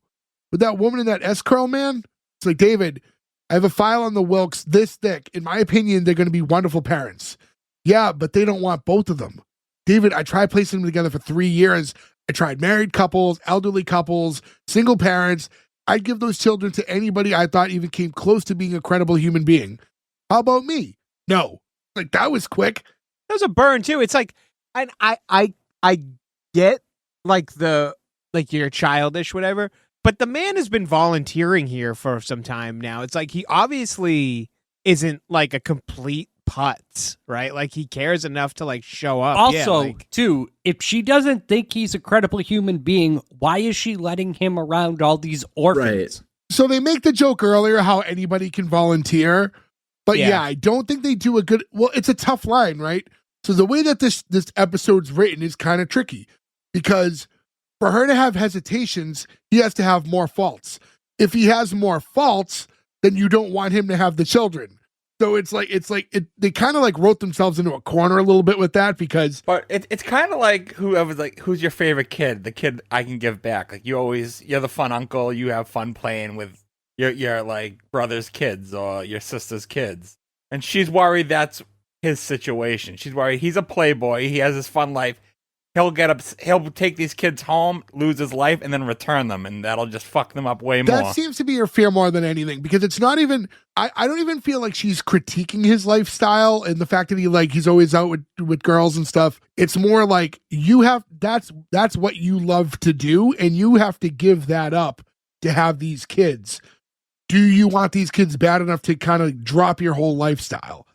With that woman in that S-curl, man? It's like, David, I have a file on the Wilkes this thick. In my opinion, they're going to be wonderful parents. Yeah, but they don't want both of them. David, I tried placing them together for 3 years. I tried married couples, elderly couples, single parents. I'd give those children to anybody I thought even came close to being a credible human being. How about me? No. Like, that was quick. That was a burn too. It's like, and I get like you're childish, whatever. But the man has been volunteering here for some time now. It's like he obviously isn't like a complete putz, right? Like he cares enough to like show up. Also, too, if she doesn't think he's a credible human being, why is she letting him around all these orphans? Right. So they make the joke earlier how anybody can volunteer. But yeah, I don't think they do a good... Well, it's a tough line, right? So the way that this episode's written is kind of tricky because for her to have hesitations, he has to have more faults. If he has more faults, then you don't want him to have the children. So it's like they kind of like wrote themselves into a corner a little bit with that because... But it's kind of like whoever's like, who's your favorite kid? The kid I can give back. Like you're the fun uncle. You have fun playing with your like brother's kids or your sister's kids. And she's worried that's his situation. She's worried he's a playboy. He has his fun life. He'll take these kids home, lose his life, and then return them, and that'll just fuck them up way more. That seems to be her fear more than anything, because it's not even... I don't even feel like she's critiquing his lifestyle and the fact that he's always out with girls and stuff. It's more like that's what you love to do, and you have to give that up to have these kids. Do you want these kids bad enough to kind of drop your whole lifestyle?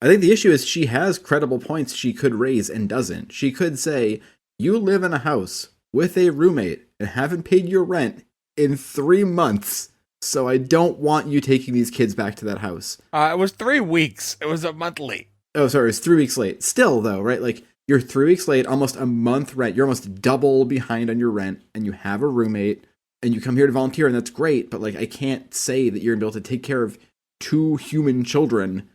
I think the issue is she has credible points she could raise and doesn't. She could say, you live in a house with a roommate and haven't paid your rent in 3 months, so I don't want you taking these kids back to that house. It was 3 weeks. It was a month late. Oh, sorry, it was 3 weeks late. Still, though, right? Like, you're 3 weeks late, almost a month rent. You're almost double behind on your rent, and you have a roommate, and you come here to volunteer, and that's great. But like, I can't say that you're able to take care of 2 human children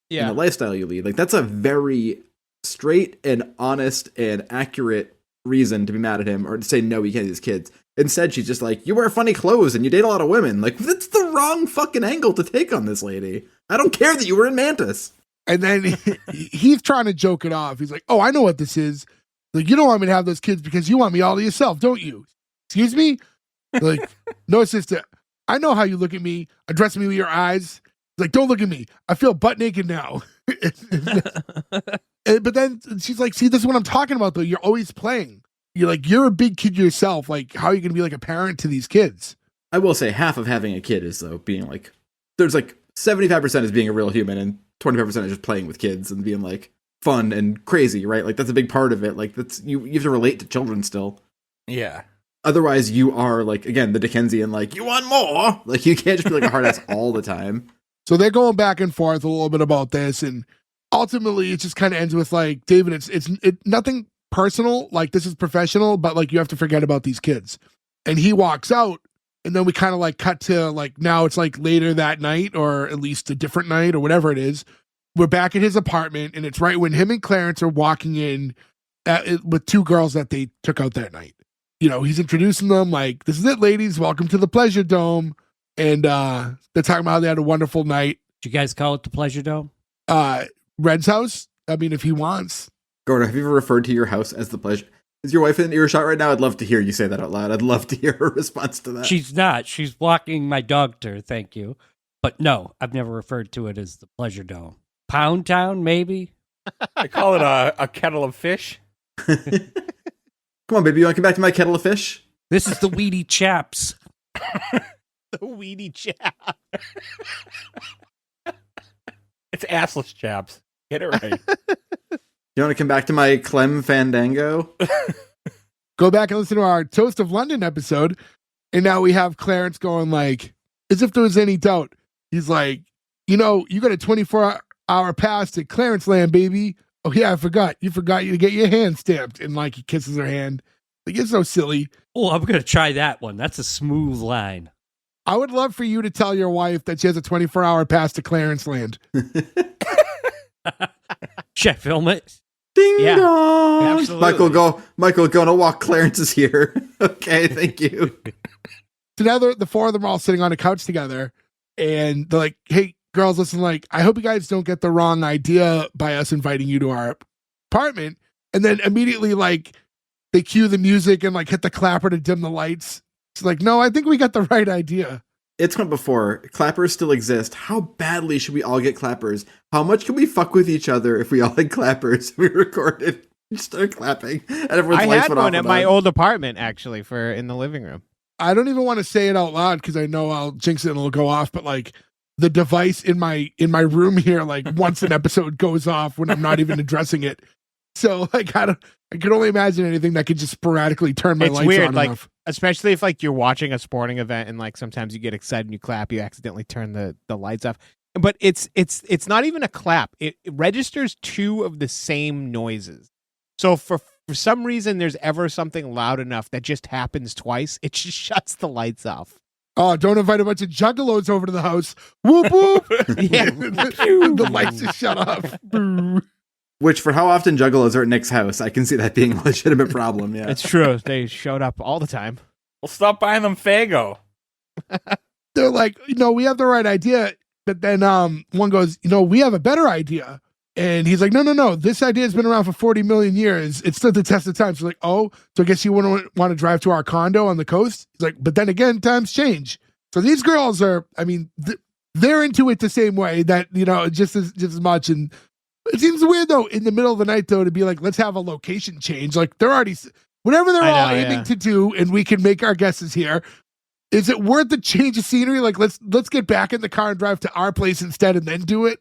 in the lifestyle you lead. Like, that's a very straight and honest and accurate reason to be mad at him or to say no, you can't do these kids. Instead, she's just like, you wear funny clothes and you date a lot of women. Like, that's the wrong fucking angle to take on this lady. I don't care that you were in Mantis. And then he's trying to joke it off. He's like, oh, I know what this is. Like, you don't want me to have those kids because you want me all to yourself, don't you? Excuse me? Like, no, sister, I know how you look at me, address me with your eyes. Like, don't look at me. I feel butt naked now. But then she's like, see, this is what I'm talking about, though. You're always playing. You're like, you're a big kid yourself. Like, how are you going to be like a parent to these kids? I will say half of having a kid is, though, being like, there's like 75% is being a real human and 25% is just playing with kids and being like fun and crazy, right? Like, that's a big part of it. Like, that's you have to relate to children still. Yeah. Otherwise, you are like, again, the Dickensian, like, you want more? Like, you can't just be like a hard ass all the time. So they're going back and forth a little bit about this, and ultimately it just kind of ends with like, David, it's nothing personal, like this is professional, but like you have to forget about these kids. And he walks out, and then we kind of like cut to like, now it's like later that night, or at least a different night, or whatever it is. We're back at his apartment, and it's right when him and Clarence are walking in with 2 girls that they took out that night. You know, he's introducing them like, this is it, ladies, welcome to the Pleasure Dome. And they're talking about how they had a wonderful night. Did you guys call it the Pleasure Dome? Red's house. I mean, if he wants. Gordon, have you ever referred to your house as the Pleasure? Is your wife in earshot right now? I'd love to hear you say that out loud. I'd love to hear her response to that. She's not. She's walking my dog to her, thank you. But no, I've never referred to it as the Pleasure Dome. Pound Town, maybe? I call it a kettle of fish. Come on, baby. You want to come back to my kettle of fish? This is the Weedy Chaps. The weedy chap. It's assless chaps. Get it right. You want to come back to my Clem Fandango? Go back and listen to our Toast of London episode. And now we have Clarence going like, as if there was any doubt. He's like, you know, you got a 24-hour pass to Clarence Land, baby. Oh, yeah, I forgot. You forgot you to get your hand stamped. And like he kisses her hand. Like, it's so silly. Oh, I'm going to try that one. That's a smooth line. I would love for you to tell your wife that she has a 24-hour pass to Clarence Land. Should I film it? Ding Yeah, dong! absolutely. Michael, go on a walk. Clarence is here. Okay, thank you. So now the 4 of them are all sitting on a couch together. And they're like, hey, girls, listen, like, I hope you guys don't get the wrong idea by us inviting you to our apartment. And then immediately, like, they cue the music and, like, hit the clapper to dim the lights. It's like, no, I think we got the right idea. It's come before. Clappers still exist. How badly should we all get clappers? How much can we fuck with each other if we all had clappers? We recorded, just started clapping, and everyone's I lights had went off. one at my old apartment, actually, for in the living room. I don't even want to say it out loud because I know I'll jinx it and it'll go off. But like the device in my room here, like once an episode goes off when I'm not even addressing it. So like I can only imagine anything that could just sporadically turn my It's lights weird, on like and off. especially if like you're watching a sporting event and like sometimes you get excited and you clap, you accidentally turn the lights off. But it's not even a clap. It registers 2 of the same noises. So for some reason there's ever something loud enough that just happens twice, it just shuts the lights off. Oh, don't invite a bunch of juggalos over to the house. Whoop whoop. Yeah. The lights just shut off. Boo. Which, for how often juggalos are at Nick's house, I can see that being a legitimate problem, yeah. It's true. They showed up all the time. Well, stop buying them Fago. They're like, we have the right idea. But then one goes, we have a better idea. And he's like, no. This idea has been around for 40 million years. It stood the test of time. So like, oh, so I guess you wouldn't want to drive to our condo on the coast? He's like, but then again, times change. So these girls are, I mean, they're into it the same way that, just as much. And it seems weird, though, in the middle of the night, though, to be like, let's have a location change. Like, they're already, whatever they're all aiming to do, and we can make our guesses here. Is it worth the change of scenery? Like, let's get back in the car and drive to our place instead and then do it?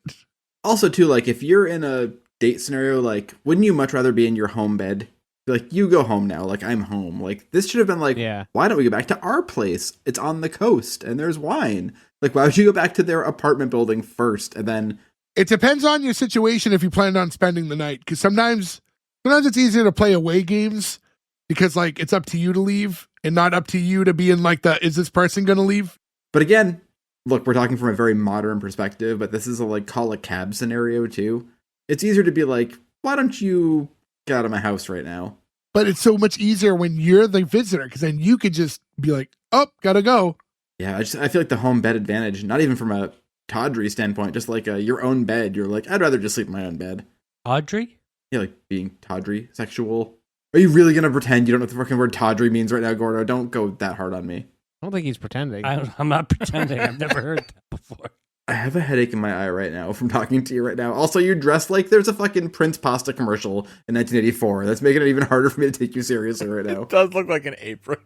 Also, too, like, if you're in a date scenario, like, wouldn't you much rather be in your home bed? Like, you go home now. Like, I'm home. Like, this should have been like, why don't we go back to our place? It's on the coast, and there's wine. Like, why would you go back to their apartment building first, and then... It depends on your situation if you planned on spending the night, because sometimes sometimes it's easier to play away games because like it's up to you to leave and not up to you to be in like is this person going to leave? But again, look, we're talking from a very modern perspective, but this is a like call a cab scenario too. It's easier to be like, why don't you get out of my house right now? But it's so much easier when you're the visitor because then you could just be like, oh, gotta go. Yeah, I feel like the home bed advantage, not even from a tawdry standpoint, just like your own bed. You're like, I'd rather just sleep in my own bed. Audrey? Yeah, like being tawdry, sexual. Are you really going to pretend you don't know what the fucking word tawdry means right now, Gordo? Don't go that hard on me. I don't think he's pretending. I'm not pretending. I've never heard that before. I have a headache in my eye right now from talking to you right now. Also, you dressed like there's a fucking Prince pasta commercial in 1984. That's making it even harder for me to take you seriously right now. It does look like an apron.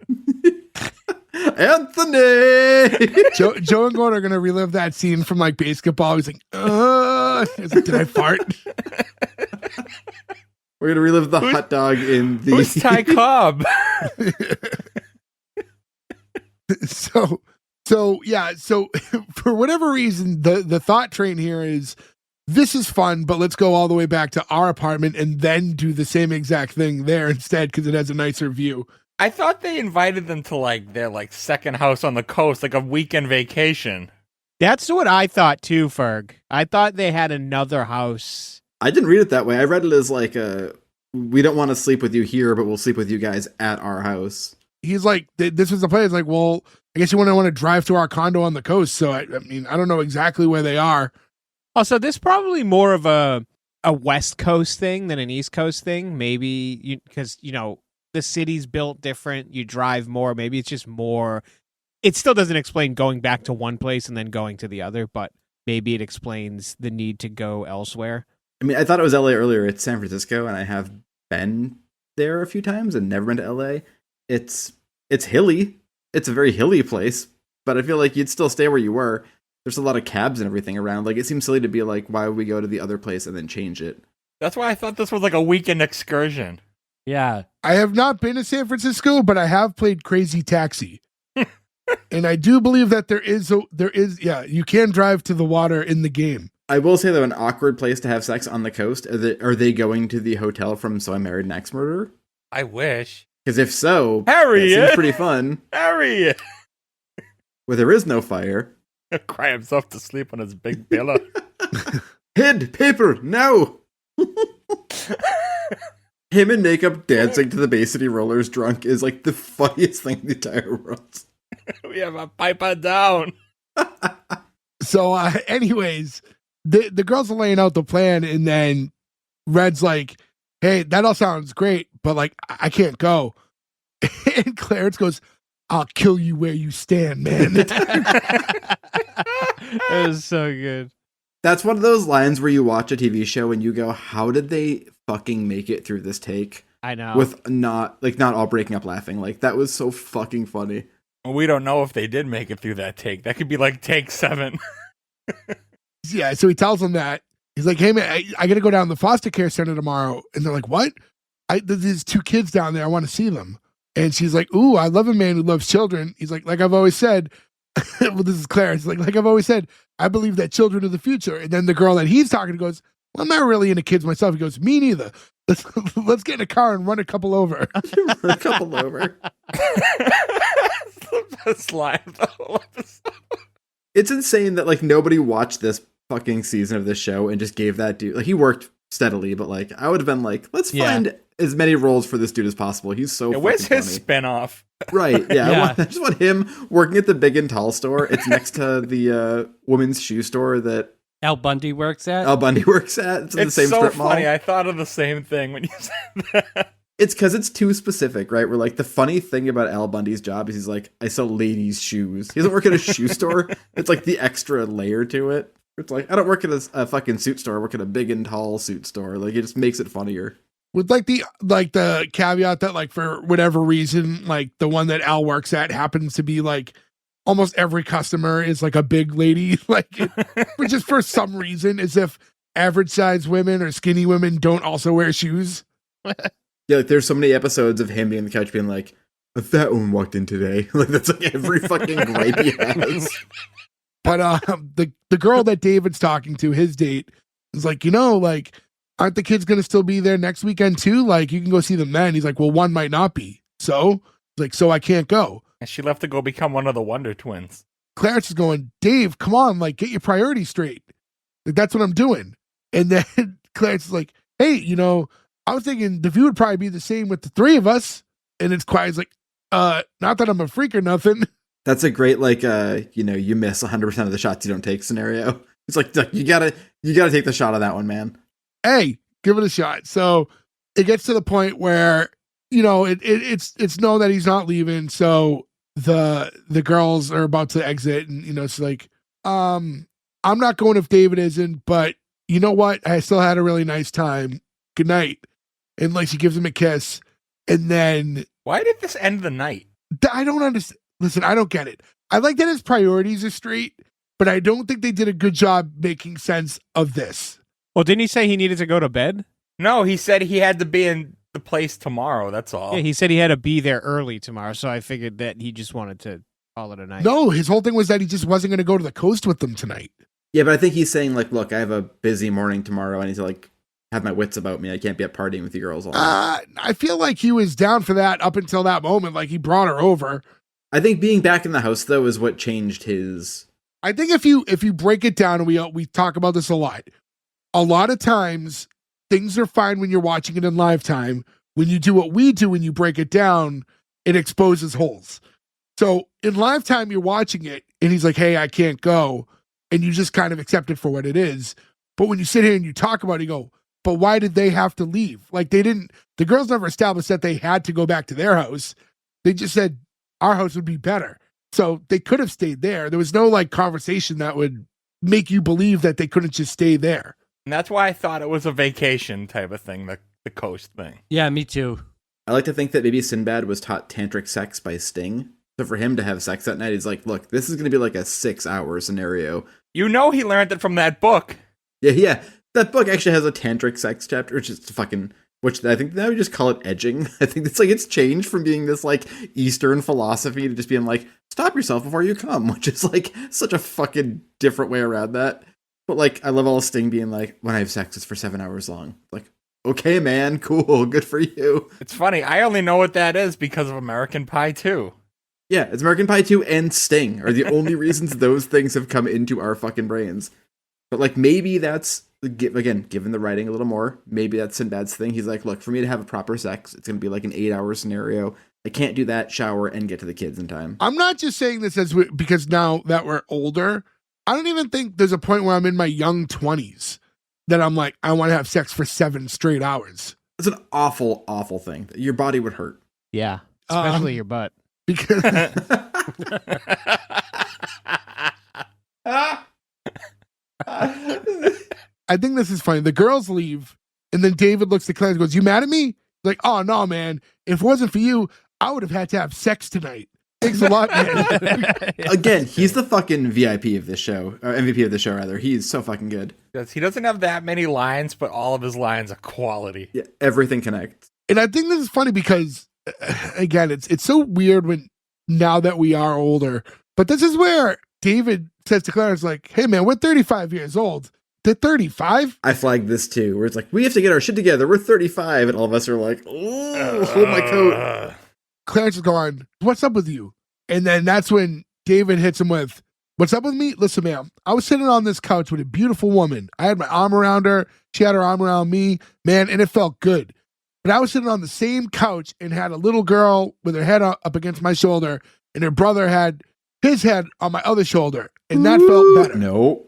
Anthony! Joe and Gordon are going to relive that scene from like basketball. He's like, He's like, did I fart? We're going to relive the hot dog in the... Who's Ty Cobb? So yeah, so for whatever reason, the thought train here is this is fun, but let's go all the way back to our apartment and then do the same exact thing there instead because it has a nicer view. I thought they invited them to like their like second house on the coast, like a weekend vacation. That's what I thought too, Ferg. I thought they had another house. I didn't read it that way. I read it as like we don't want to sleep with you here, but we'll sleep with you guys at our house. He's like, this was the plan. He's like, well, I guess you want to drive to our condo on the coast. So I mean, I don't know exactly where they are. Also, this is probably more of a West Coast thing than an East Coast thing. Maybe because the city's built different. You drive more. Maybe it's just more. It still doesn't explain going back to one place and then going to the other, but maybe it explains the need to go elsewhere. I mean, I thought it was LA earlier. It's San Francisco, and I have been there a few times and never been to LA. It's hilly. It's a very hilly place, but I feel like you'd still stay where you were. There's a lot of cabs and everything around. Like, it seems silly to be like, why would we go to the other place and then change it? That's why I thought this was like a weekend excursion. Yeah. I have not been to San Francisco, but I have played Crazy Taxi. And I do believe that there is, you can drive to the water in the game. I will say, though, an awkward place to have sex on the coast. Are they going to the hotel from So I Married an Axe Murderer? I wish. Because if so, Harriet! that seems pretty fun. Harriet! Where there is no fire. Cry himself to sleep on his big pillow. Hid! Paper! No! Him in makeup dancing to the Bay City Rollers drunk is like the funniest thing in the entire world. We have a piper down. So anyways, the girls are laying out the plan, and then Red's like, hey, that all sounds great, but like I can't go. And Clarence goes, I'll kill you where you stand, man. It was so good. That's one of those lines where you watch a TV show and you go, how did they fucking make it through this take? I know. With not all breaking up laughing. Like, that was so fucking funny. We don't know if they did make it through that take. That could be like take 7. Yeah, so he tells them that. He's like, hey, man, I got to go down to the foster care center tomorrow. And they're like, what? There's 2 kids down there. I want to see them. And she's like, ooh, I love a man who loves children. He's like I've always said, well, this is Clarence. Like I've always said, I believe that children are the future. And then the girl that he's talking to goes, well, I'm not really into kids myself. He goes, me neither. Let's get in a car and run a couple over. Run a couple over. That's the best line of the whole episode. It's insane that like nobody watched this fucking season of this show and just gave that dude, like, he worked steadily, but like I would have been like, let's find as many roles for this dude as possible. He's so where's fucking his funny. spinoff? Right, yeah. Yeah. I just want him working at the Big and Tall store. It's next to the women's shoe store that Al Bundy works at. Al Bundy works at. It's in the same so strip funny. mall. I thought of the same thing when you said that. It's because it's too specific, right? Where like the funny thing about Al Bundy's job is he's like, I sell ladies' shoes. He doesn't work at a shoe store. It's like the extra layer to it. It's like, I don't work at a fucking suit store. I work at a Big and Tall suit store. Like, it just makes it funnier. With like the caveat that like for whatever reason, like the one that Al works at happens to be like almost every customer is like a big lady, like which is for some reason as if average size women or skinny women don't also wear shoes. Yeah, like there's so many episodes of him being on the couch being like, a fat one walked in today. Like that's like every fucking gripe he has. But the girl that David's talking to, his date, is like, like aren't the kids going to still be there next weekend too? Like, you can go see them then. He's like, well, one might not be. So, he's like, so I can't go. And she left to go become one of the Wonder Twins. Clarence is going, Dave, come on, like, get your priorities straight. Like, that's what I'm doing. And then Clarence is like, hey, I was thinking the view would probably be the same with the three of us. And it's Quiet's like, not that I'm a freak or nothing. That's a great, like, you miss 100% of the shots you don't take scenario. It's like, you gotta take the shot on that one, man. Hey, give it a shot. So it gets to the point where, it's known that he's not leaving. So the girls are about to exit, and it's like, I'm not going if David isn't, but you know what? I still had a really nice time. Good night. And like, she gives him a kiss, and then Why did this end the night? I don't understand. Listen, I don't get it. I like that his priorities are straight, but I don't think they did a good job making sense of this. Well, didn't he say he needed to go to bed? No, he said he had to be in the place tomorrow. That's all. Yeah, he said he had to be there early tomorrow, so I figured that he just wanted to call it a night. No, his whole thing was that he just wasn't going to go to the coast with them tonight. Yeah, but I think he's saying, like, look, I have a busy morning tomorrow. I need to, like, have my wits about me. I can't be up partying with you girls all night. I feel like he was down for that up until that moment. Like, he brought her over. I think being back in the house, though, is what changed his... I think if you break it down, and we talk about this a lot of times things are fine when you're watching it in live time. When you do what we do, when you break it down, it exposes holes. So in live time, you're watching it, and he's like, hey, I can't go. And you just kind of accept it for what it is. But when you sit here and you talk about it, you go, but why did they have to leave? Like, the girls never established that they had to go back to their house. They just said, our house would be better. So they could have stayed there. There was no like conversation that would make you believe that they couldn't just stay there. And that's why I thought it was a vacation type of thing, the coast thing. Yeah, me too. I like to think that maybe Sinbad was taught tantric sex by Sting. So for him to have sex that night, he's like, look, this is going to be like a 6-hour scenario. He learned it from that book. Yeah. That book actually has a tantric sex chapter, which I think now we just call it edging. I think it's changed from being this like Eastern philosophy to just being like, stop yourself before you come, which is like such a fucking different way around that. But like, I love all Sting being like, when I have sex, it's for 7 hours long. Like, okay, man, cool, good for you. It's funny. I only know what that is because of American Pie 2. Yeah, it's American Pie 2 and Sting are the only reasons those things have come into our fucking brains. But like, maybe that's, again, given the writing a little more, maybe that's Sinbad's thing. He's like, look, for me to have a proper sex, it's going to be like an 8-hour scenario. I can't do that, shower, and get to the kids in time. I'm not just saying this because now that we're older, I don't even think there's a point where I'm in my young 20s that I'm like, I want to have sex for 7 straight hours. It's an awful, awful thing. Your body would hurt. Yeah, especially your butt. Because I think this is funny. The girls leave, and then David looks at Clarence and goes, you mad at me? He's like, oh, no, man. If it wasn't for you, I would have had to have sex tonight. Thanks a lot, man. Again, he's the fucking VIP of this show, or MVP of the show, rather. He's so fucking good. He doesn't have that many lines, but all of his lines are quality. Yeah, everything connects. And I think this is funny because, again, it's so weird now that we are older. But this is where David says to Clarence, like, hey, man, we're 35 years old. They're 35? I flagged this too, where it's like, we have to get our shit together. We're 35. And all of us are like, oh, hold my coat. Clarence is going, what's up with you? And then that's when David hits him with, what's up with me? Listen, man, I was sitting on this couch with a beautiful woman. I had my arm around her. She had her arm around me, man, and it felt good. But I was sitting on the same couch and had a little girl with her head up against my shoulder, and her brother had his head on my other shoulder, and that felt better. No.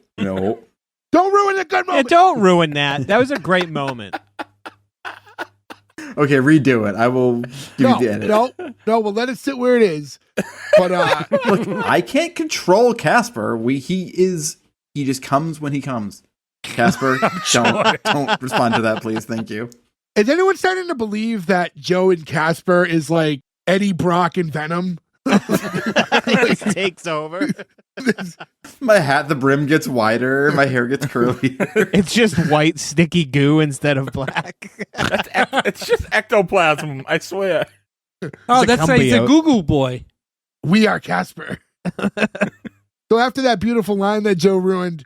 Don't ruin the good moment. Yeah, don't ruin that. That was a great moment. Okay, redo it. I will give you the edit. No, we'll let it sit where it is. But look, I can't control Casper. He just comes when he comes. Casper, don't respond to that, please. Thank you. Is anyone starting to believe that Joe and Casper is like Eddie Brock and Venom? He takes over. My hat, the brim gets wider. My hair gets curlier. It's just white sticky goo instead of black. It's just ectoplasm, I swear. Oh, that's right. He's a Google boy. We are Casper. So after that beautiful line that Joe ruined,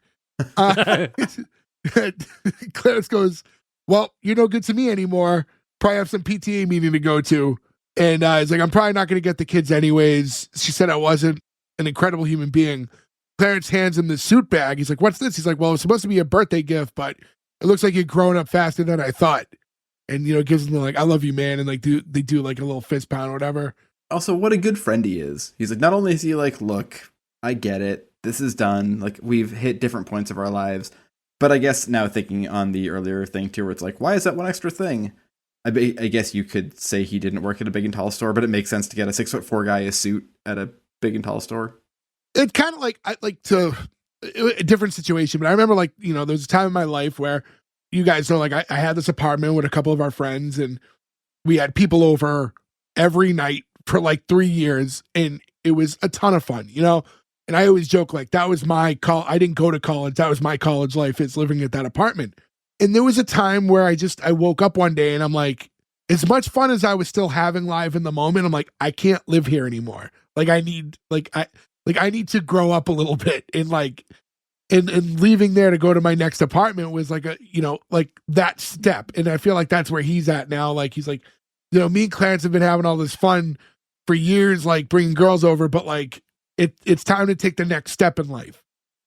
Clarence goes, well, you're no good to me anymore. Probably have some PTA meeting to go to. And he's like, I'm probably not going to get the kids anyways. She said I wasn't an incredible human being. Clarence hands him the suit bag. He's like, what's this? He's like, well, it's supposed to be a birthday gift, but it looks like you're growing up faster than I thought. And, gives him like, I love you, man. And like, they do like a little fist pound or whatever. Also, what a good friend he is. He's like, not only is he like, look, I get it. This is done. Like, we've hit different points of our lives. But I guess now thinking on the earlier thing too, where it's like, why is that one extra thing? I guess you could say he didn't work at a big and tall store, but it makes sense to get a 6'4" guy a suit at a big and tall store. It's kind of like, a different situation, but I remember like, there was a time in my life where you guys know, like I had this apartment with a couple of our friends and we had people over every night for like 3 years and it was a ton of fun, And I always joke like that was my I didn't go to college. That was my college life, is living at that apartment. And there was a time where I woke up one day and I'm like, as much fun as I was still having live in the moment, I'm like, I can't live here anymore. Like I need to grow up a little bit. And like, and leaving there to go to my next apartment was like like that step. And I feel like that's where he's at now. Like, he's like, me and Clarence have been having all this fun for years, like bringing girls over, but like, it's time to take the next step in life.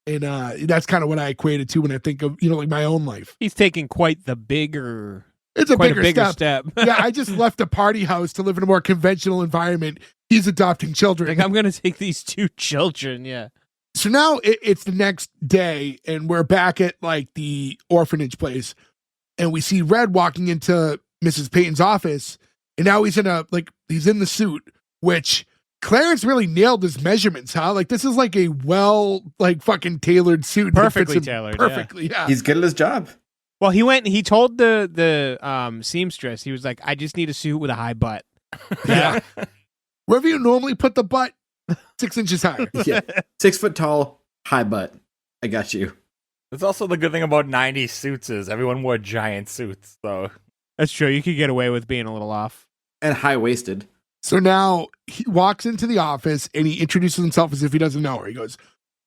And that's kind of what I equated to when I think of, like my own life. He's taking quite the bigger... It's a quite bigger step. Yeah, I just left a party house to live in a more conventional environment. He's adopting children. Like, I'm going to take these 2 children, yeah. So now it's the next day, and we're back at, like, the orphanage place. And we see Red walking into Mrs. Payton's office, and now he's in the suit, which... Clarence really nailed his measurements, huh? Like, this is like a fucking tailored suit. Perfectly tailored. Perfectly, yeah. He's good at his job. Well, he told the seamstress, he was like, I just need a suit with a high butt. Yeah. Wherever you normally put the butt, 6 inches higher. Yeah. 6 foot tall, high butt. I got you. That's also the good thing about 90s suits is everyone wore giant suits, so. That's true. You could get away with being a little off. And high-waisted. So now he walks into the office and he introduces himself as if he doesn't know her. He goes,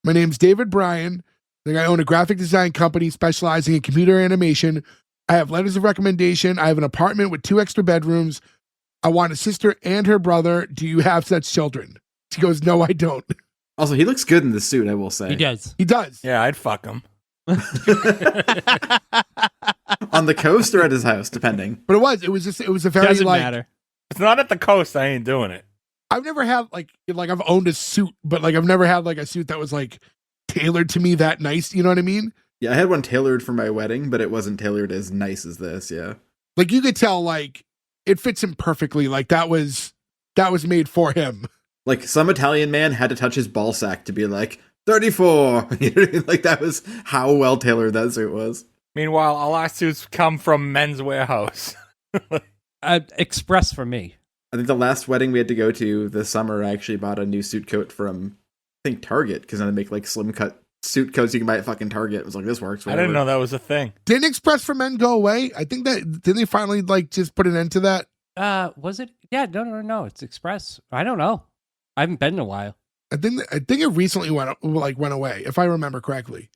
my name's David Bryan. I own a graphic design company specializing in computer animation. I have letters of recommendation. I have an apartment with 2 extra bedrooms. I want a sister and her brother. Do you have such children? She goes, no, I don't. Also, he looks good in the suit, I will say. He does. He does. Yeah, I'd fuck him. On the coast or at his house, depending. But it was a very Doesn't matter. It's not at the coast, I ain't doing it. I've never had like I've owned a suit, but like I've never had like a suit that was like tailored to me that nice. You know what I mean? Yeah, I had one tailored for my wedding, but it wasn't tailored as nice as this. Yeah, like you could tell, like it fits him perfectly. Like that was made for him. Like some Italian man had to touch his ball sack to be like 34. You know what I mean? Like that was how well tailored that suit was. Meanwhile, all our suits come from Men's Warehouse. Express for me. I think the last wedding we had to go to this summer, I actually bought a new suit coat from, I think, Target, because then they make like slim cut suit coats you can buy at fucking Target. It was like, this works. Whatever. I didn't know that was a thing. Didn't Express for Men go away? I think didn't they finally like just put an end to that? Was it? Yeah, no. It's Express. I don't know. I haven't been in a while. I think it recently went away, if I remember correctly.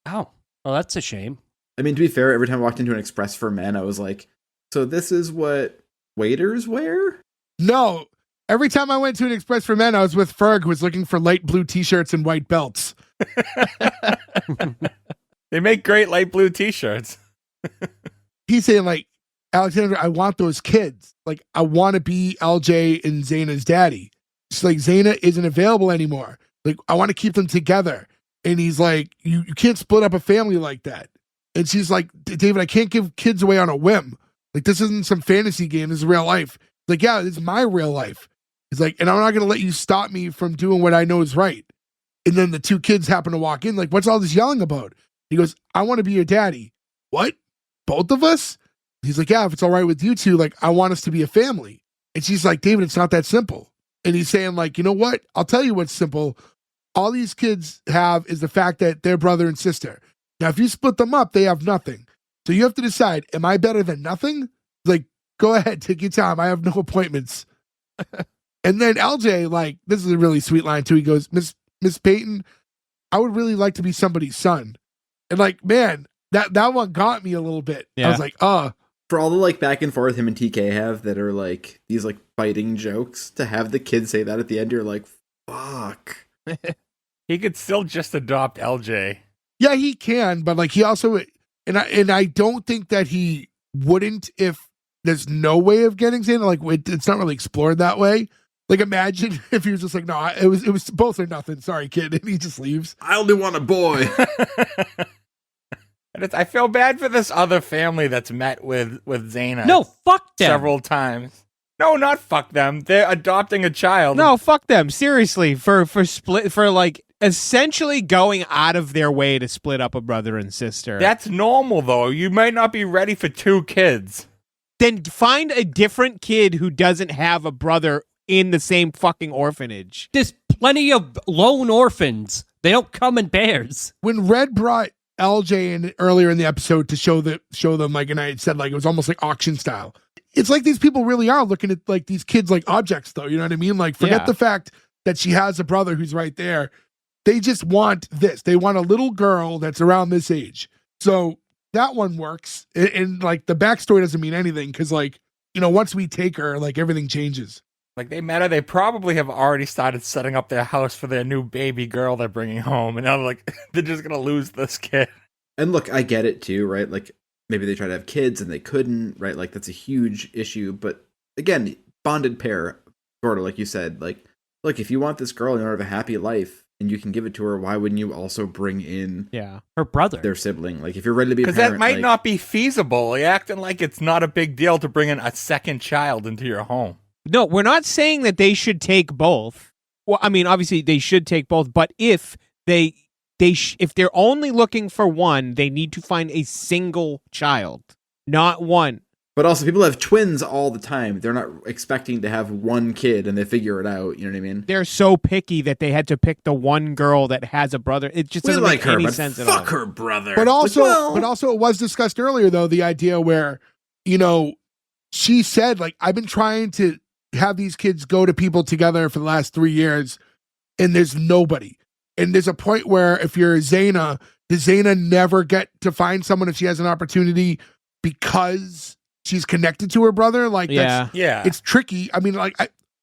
Oh, well, that's a shame. I mean, to be fair, every time I walked into an Express for Men, I was like, so this is what waiters wear? No. Every time I went to an Express for Men, I was with Ferg, who was looking for light blue t-shirts and white belts. They make great light blue t-shirts. He's saying, like, Alexander, I want those kids. Like, I want to be LJ and Zaina's daddy. She's like, Zaina isn't available anymore. Like, I want to keep them together. And he's like, you can't split up a family like that. And she's like, David, I can't give kids away on a whim. Like, this isn't some fantasy game. This is real life. Like, yeah, this is my real life. He's like, and I'm not going to let you stop me from doing what I know is right. And then the 2 kids happen to walk in. Like, what's all this yelling about? He goes, I want to be your daddy. What? Both of us? He's like, yeah, if it's all right with you 2, like, I want us to be a family. And she's like, David, it's not that simple. And he's saying, like, you know what? I'll tell you what's simple. All these kids have is the fact that they're brother and sister. Now, if you split them up, they have nothing. So you have to decide, am I better than nothing? Like, go ahead, take your time. I have no appointments. And then LJ, like, this is a really sweet line too. He goes, Miss Payton, I would really like to be somebody's son. And like, man, that one got me a little bit. I Yeah. was like, For all the like back and forth him and TK have that are like these like biting jokes, to have the kid say that at the end, you're like, fuck. He could still just adopt LJ. yeah, he can, but like he also, and I don't think that he wouldn't if there's no way of getting Xander. Like it's not really explored that way. Like imagine if he was just like, no, it was both or nothing. Sorry, kid, and he just leaves. I only want a boy. And I feel bad for this other family that's met with Zaina. No, fuck them. Several times. No, not fuck them. They're adopting a child. No, fuck them. Seriously, for like essentially going out of their way to split up a brother and sister. That's normal though. You might not be ready for 2 kids. Then find a different kid who doesn't have a brother in the same fucking orphanage. There's plenty of lone orphans. They don't come in pairs. When Red brought LJ in earlier in the episode to show them, like, and I had said like it was almost like auction style. It's like these people really are looking at like these kids like objects, though. You know what I mean? Like, forget Yeah. the fact that she has a brother who's right there. They just want this. They want a little girl that's around this age. So that one works. And like the backstory doesn't mean anything because, like, you know, once we take her, like everything changes. Like they met her, they probably have already started setting up their house for their new baby girl they're bringing home. And now like they're just gonna lose this kid. And look, I get it too, right? Like maybe they tried to have kids and they couldn't, right? Like that's a huge issue. But again, bonded pair, sort of like you said, like, look, if you want this girl in order to have a happy life and you can give it to her, why wouldn't you also bring in Her brother. their sibling? Like if you're ready to be a Because parent, that might like, not be feasible. You're acting like it's not a big deal to bring in a second child into your home. No, we're not saying that they should take both. Well, I mean, obviously they should take both, but if if they're only looking for one, they need to find a single child, not one. But also, people have twins all the time. They're not expecting to have one kid and they figure it out. You know what I mean? They're so picky that they had to pick the one girl that has a brother. It just We doesn't like make her, any but sense at all. fuck her brother. But also, Like, well, but also, it was discussed earlier though, the idea where, you know, she said like, I've been trying to have these kids go to people together for the last 3 years, and there's nobody. And there's a point where if you're Zaina, does Zaina never get to find someone if she has an opportunity because she's connected to her brother? Like, Yeah. Yeah. it's tricky. I mean, like,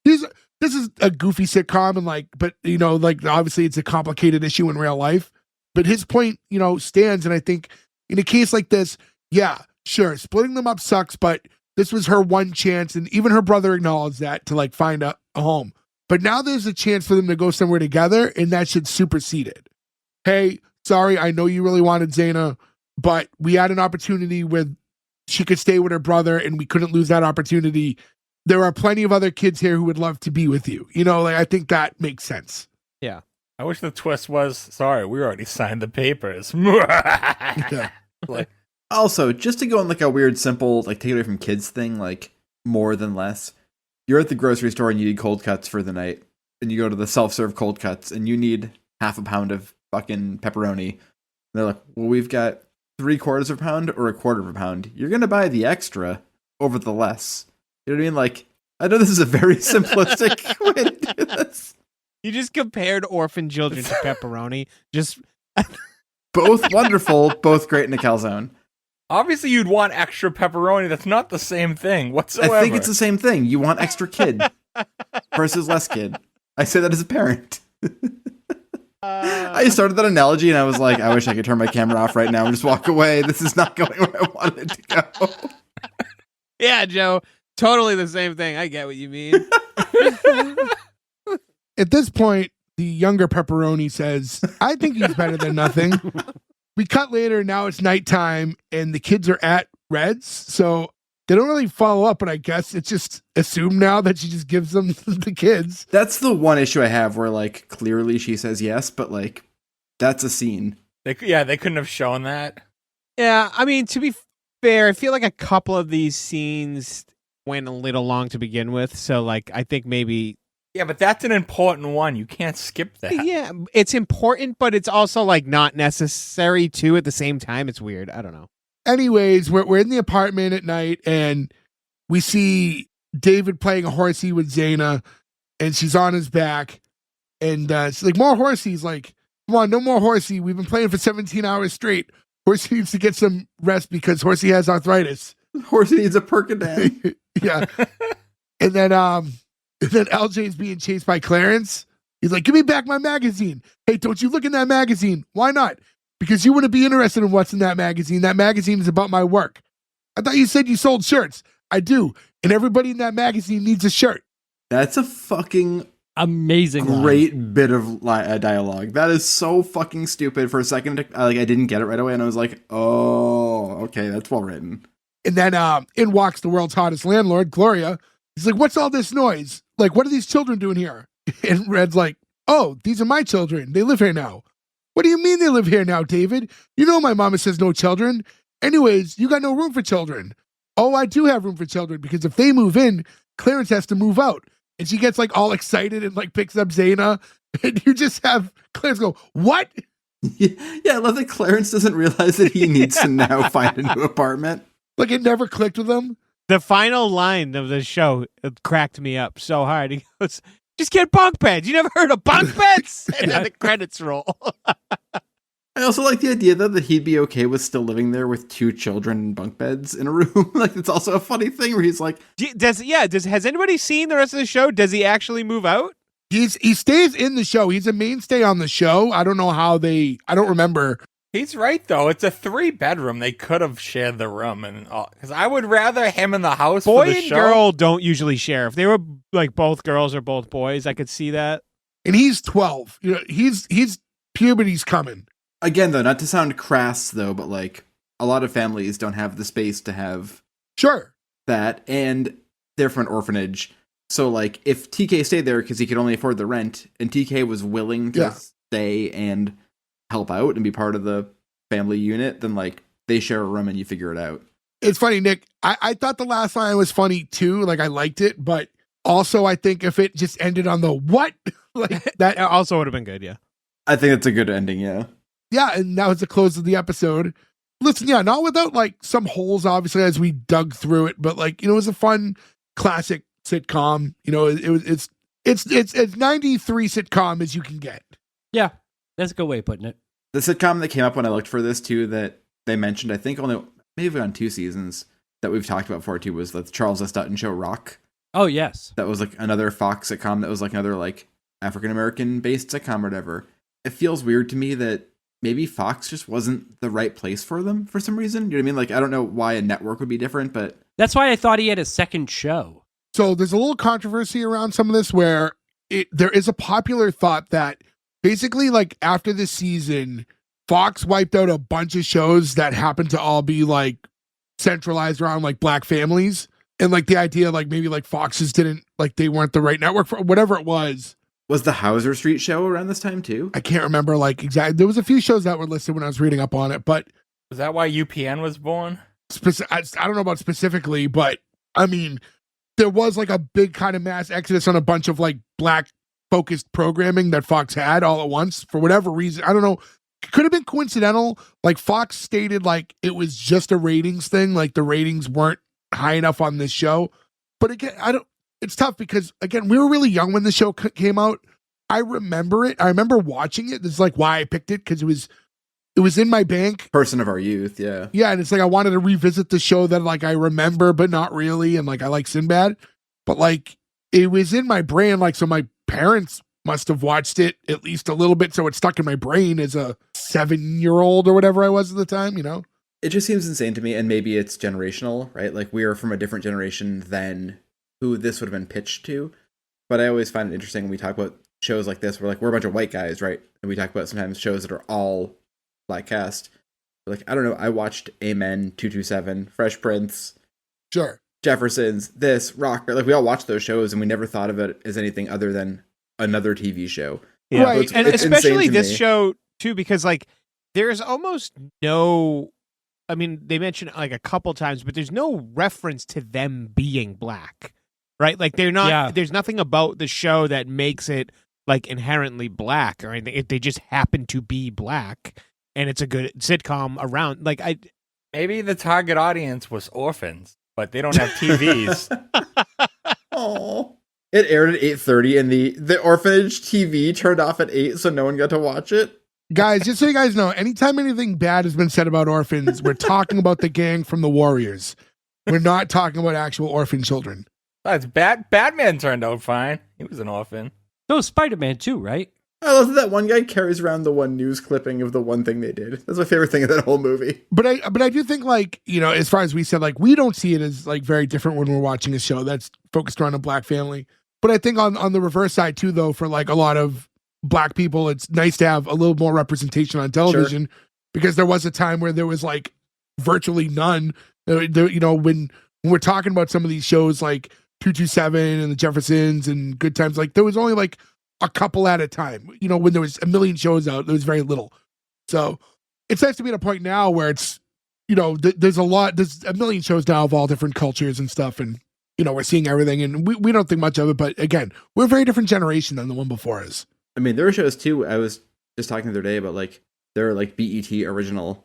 this is a goofy sitcom, and like, but you know, like, obviously, it's a complicated issue in real life. But his point, you know, stands, and I think in a case like this, yeah, sure, splitting them up sucks, but this was her one chance, and even her brother acknowledged that, to like find a home. But now there's a chance for them to go somewhere together, and that should supersede it. Hey, sorry, I know you really wanted Zaina, but we had an opportunity where she could stay with her brother, and we couldn't lose that opportunity. There are plenty of other kids here who would love to be with you. You know, like, I think that makes sense. I wish the twist was, sorry, we already signed the papers. Yeah. Like, also, just to go on like a weird, simple, like take it away from kids thing, like more than less. You're at the grocery store and you need cold cuts for the night, and you go to the self-serve cold cuts and you need half a pound of fucking pepperoni. And they're like, well, we've got 3/4 of a pound or 1/4 of a pound. You're gonna buy the extra over the less. You know what I mean? Like, I know this is a very simplistic way to do this. You just compared orphan children to pepperoni. Just Both wonderful, both great in a calzone. obviously, you'd want extra pepperoni. That's not the same thing whatsoever. I think it's the same thing. You want extra kid versus less kid. I say that as a parent. I started that analogy and I was like, I wish I could turn my camera off right now and just walk away. This is not going where I wanted it to go. yeah, Joe. Totally the same thing. I get what you mean. At this point, the younger pepperoni says, I think he's better than nothing. We cut later. Now it's nighttime and the kids are at Red's. So they don't really follow up, but I guess it's just assumed now that she just gives them the kids. That's the one issue I have where, like, clearly she says yes, but, like, that's a scene. they couldn't have shown that. Yeah, I mean, to be fair, I feel like a couple of these scenes went a little long to begin with. So, like, I think maybe... Yeah, but that's an important one. You can't skip that. Yeah, it's important, but it's also, like, not necessary, too, at the same time. It's weird. I don't know. Anyways, we're in the apartment at night and we see David playing a horsey with Zaina and she's on his back. And she's like, more horsey. He's like, come on, no more horsey. We've been playing for 17 hours straight. Horsey needs to get some rest because Horsey has arthritis. Horsey needs a Percodan. Yeah. And then LJ's being chased by Clarence. He's like, give me back my magazine. Hey, don't you look in that magazine. Why not? Because you wouldn't be interested in what's in that magazine. That magazine is about my work. I thought you said you sold shirts. I do. And everybody in that magazine needs a shirt. That's a fucking Amazing. great bit of dialogue. That is so fucking stupid. For a second, I didn't get it right away, and I was like, oh, okay, that's well written. And then in walks the world's hottest landlord, Gloria. He's like, what's all this noise? Like, what are these children doing here? And Red's like, oh, these are my children. They live here now. What do you mean they live here now, David? You know my mama says no children. Anyways, you got no room for children. Oh, I do have room for children because if they move in, Clarence has to move out. And she gets like all excited and like picks up Zaina. And you just have Clarence go, what? Yeah, I love that Clarence doesn't realize that he needs to now find a new apartment. Like it never clicked with him. The final line of the show cracked me up so hard. He goes, just get bunk beds. You never heard of bunk beds? And then the credits roll. I also like the idea though that he'd be okay with still living there with 2 children in bunk beds in a room. Like it's also a funny thing where he's like, has anybody seen the rest of the show? Does he actually move out? He stays in the show. He's a mainstay on the show. I don't know how I don't remember. He's right though. It's a 3-bedroom. They could have shared the room, and because I would rather him in the house. Boy for the and show. girl don't usually share. If they were like both girls or both boys, I could see that. And he's 12. You know, he's puberty's coming. again though, not to sound crass though, but like a lot of families don't have the space to have Sure. that, and they're from an orphanage. So like if TK stayed there because he could only afford the rent, and TK was willing to stay and help out and be part of the family unit, then like they share a room and you figure it out. It's funny, Nick. I thought the last line was funny too. Like I liked it, but also I think if it just ended on the what, like That also would have been good, yeah. I think that's a good ending, yeah. yeah, and that was the close of the episode. Listen, yeah, not without like some holes, obviously, as we dug through it, but like, you know, it was a fun classic sitcom. You know, it's 93 sitcom as you can get. Yeah, that's a good way of putting it. The sitcom that came up when I looked for this too that they mentioned, I think only maybe on 2 seasons that we've talked about before too, was the Charles S. Dutton show Rock. Oh, yes. That was like another Fox sitcom that was like another like African-American based sitcom or whatever. It feels weird to me that maybe Fox just wasn't the right place for them for some reason. You know what I mean? Like, I don't know why a network would be different, but... That's why I thought he had a second show. So there's a little controversy around some of this where there is a popular thought that basically like after this season, Fox wiped out a bunch of shows that happened to all be like centralized around like black families. And like the idea like maybe like Fox's didn't, like they weren't the right network for whatever it was. Was the Hauser Street show around this time too? I can't remember like exactly. There was a few shows that were listed when I was reading up on it, but Was that why UPN was born? I don't know about specifically, but I mean, there was like a big kind of mass exodus on a bunch of like black focused programming that Fox had all at once for whatever reason. I don't know. It could have been coincidental. Like Fox stated like it was just a ratings thing. Like the ratings weren't high enough on this show. But again, it's tough because again, we were really young when the show came out. I remember it. I remember watching it. This is like why I picked it, because it was in my bank. Person of our youth, yeah. Yeah, and it's like I wanted to revisit the show that like I remember, but not really. And like I like Sinbad, but like it was in my brain. Like so, my parents must have watched it at least a little bit, so it stuck in my brain as a 7-year-old or whatever I was at the time. You know, it just seems insane to me, and maybe it's generational, right? Like we are from a different generation than who this would have been pitched to. But I always find it interesting when we talk about shows like this, where like we're a bunch of white guys, right? And we talk about sometimes shows that are all black cast. Like, I don't know, I watched Amen, 227, Fresh Prince, sure, Jeffersons, this, Rock. Like, we all watched those shows and we never thought of it as anything other than another TV show. Yeah. Right. And it's especially insane to this me. show, too, because, like, there's almost no... I mean, they mention it, like, a couple times, but there's no reference to them being black, right? Like, they're not... Yeah. There's nothing about the show that makes it, like, inherently black or anything. They just happen to be black, and it's a good sitcom around. Like, Maybe the target audience was orphans, but they don't have TVs. Oh, it aired at 8:30 and the orphanage TV turned off at 8, so no one got to watch it. Guys, just so you guys know, anytime anything bad has been said about orphans, we're talking about the gang from the Warriors. We're not talking about actual orphan children. That's Batman turned out fine. He was an orphan. So was Spider-Man too, right? I love that one guy carries around the one news clipping of the one thing they did. That's my favorite thing of that whole movie. But I do think, like, you know, as far as we said, like, we don't see it as like very different when we're watching a show that's focused around a black family. But I think on the reverse side too, though, for like a lot of black people, it's nice to have a little more representation on television, because there was a time where there was like virtually none. You know, when we're talking about some of these shows like 227 and the Jeffersons and Good Times, like there was only like a couple at a time. You know, when there was a million shows out, there was very little. So it's nice to be at a point now where it's, you know, there's a million shows now of all different cultures and stuff, and you know, we're seeing everything, and we don't think much of it. But again, we're a very different generation than the one before us. I mean, there were shows too. I was just talking the other day about like there are like BET original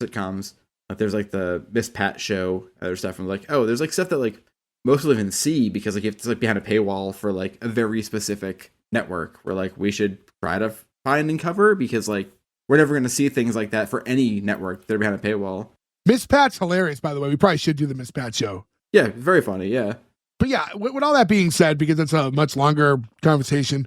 sitcoms. Like there's like the Miss Pat show, other stuff. I'm like, oh, there's like stuff that like most live in C because like you have to like behind a paywall for like a very specific network. Where like we should try to find and cover, because like we're never going to see things like that for any network that are behind a paywall. Miss Pat's hilarious, by the way. We probably should do the Miss Pat show. Yeah, very funny. Yeah, but yeah, with all that being said, because it's a much longer conversation,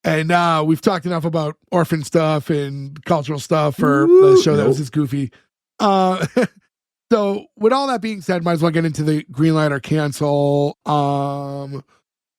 and we've talked enough about orphan stuff and cultural stuff for the show that was just goofy. So with all that being said, might as well get into the green light or cancel. I'm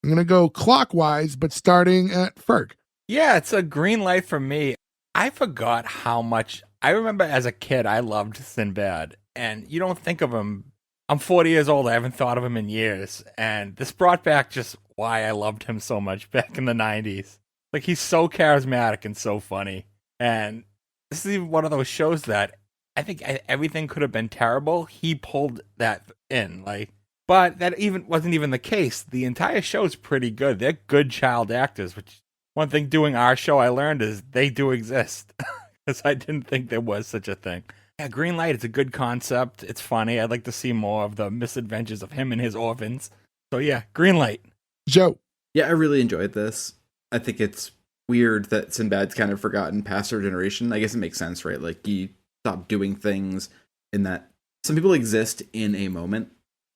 gonna go clockwise, but starting at Ferg. Yeah, it's a green light for me. I forgot how much I remember as a kid. I loved Sinbad, and you don't think of him. I'm 40 years old. I haven't thought of him in years, and this brought back just why I loved him so much back in the 90s. Like, he's so charismatic and so funny, and this is even one of those shows that I think everything could have been terrible. He pulled that in, like, but that even wasn't even the case. The entire show is pretty good. They're good child actors, which one thing doing our show I learned is they do exist, because I didn't think there was such a thing. Yeah, Green Light, it's a good concept. It's funny. I'd like to see more of the misadventures of him and his orphans. So yeah, Green Light. Joe. Yeah, I really enjoyed this. I think it's weird that Sinbad's kind of forgotten past our generation. I guess it makes sense, right? Like, he stopped doing things in that some people exist in a moment.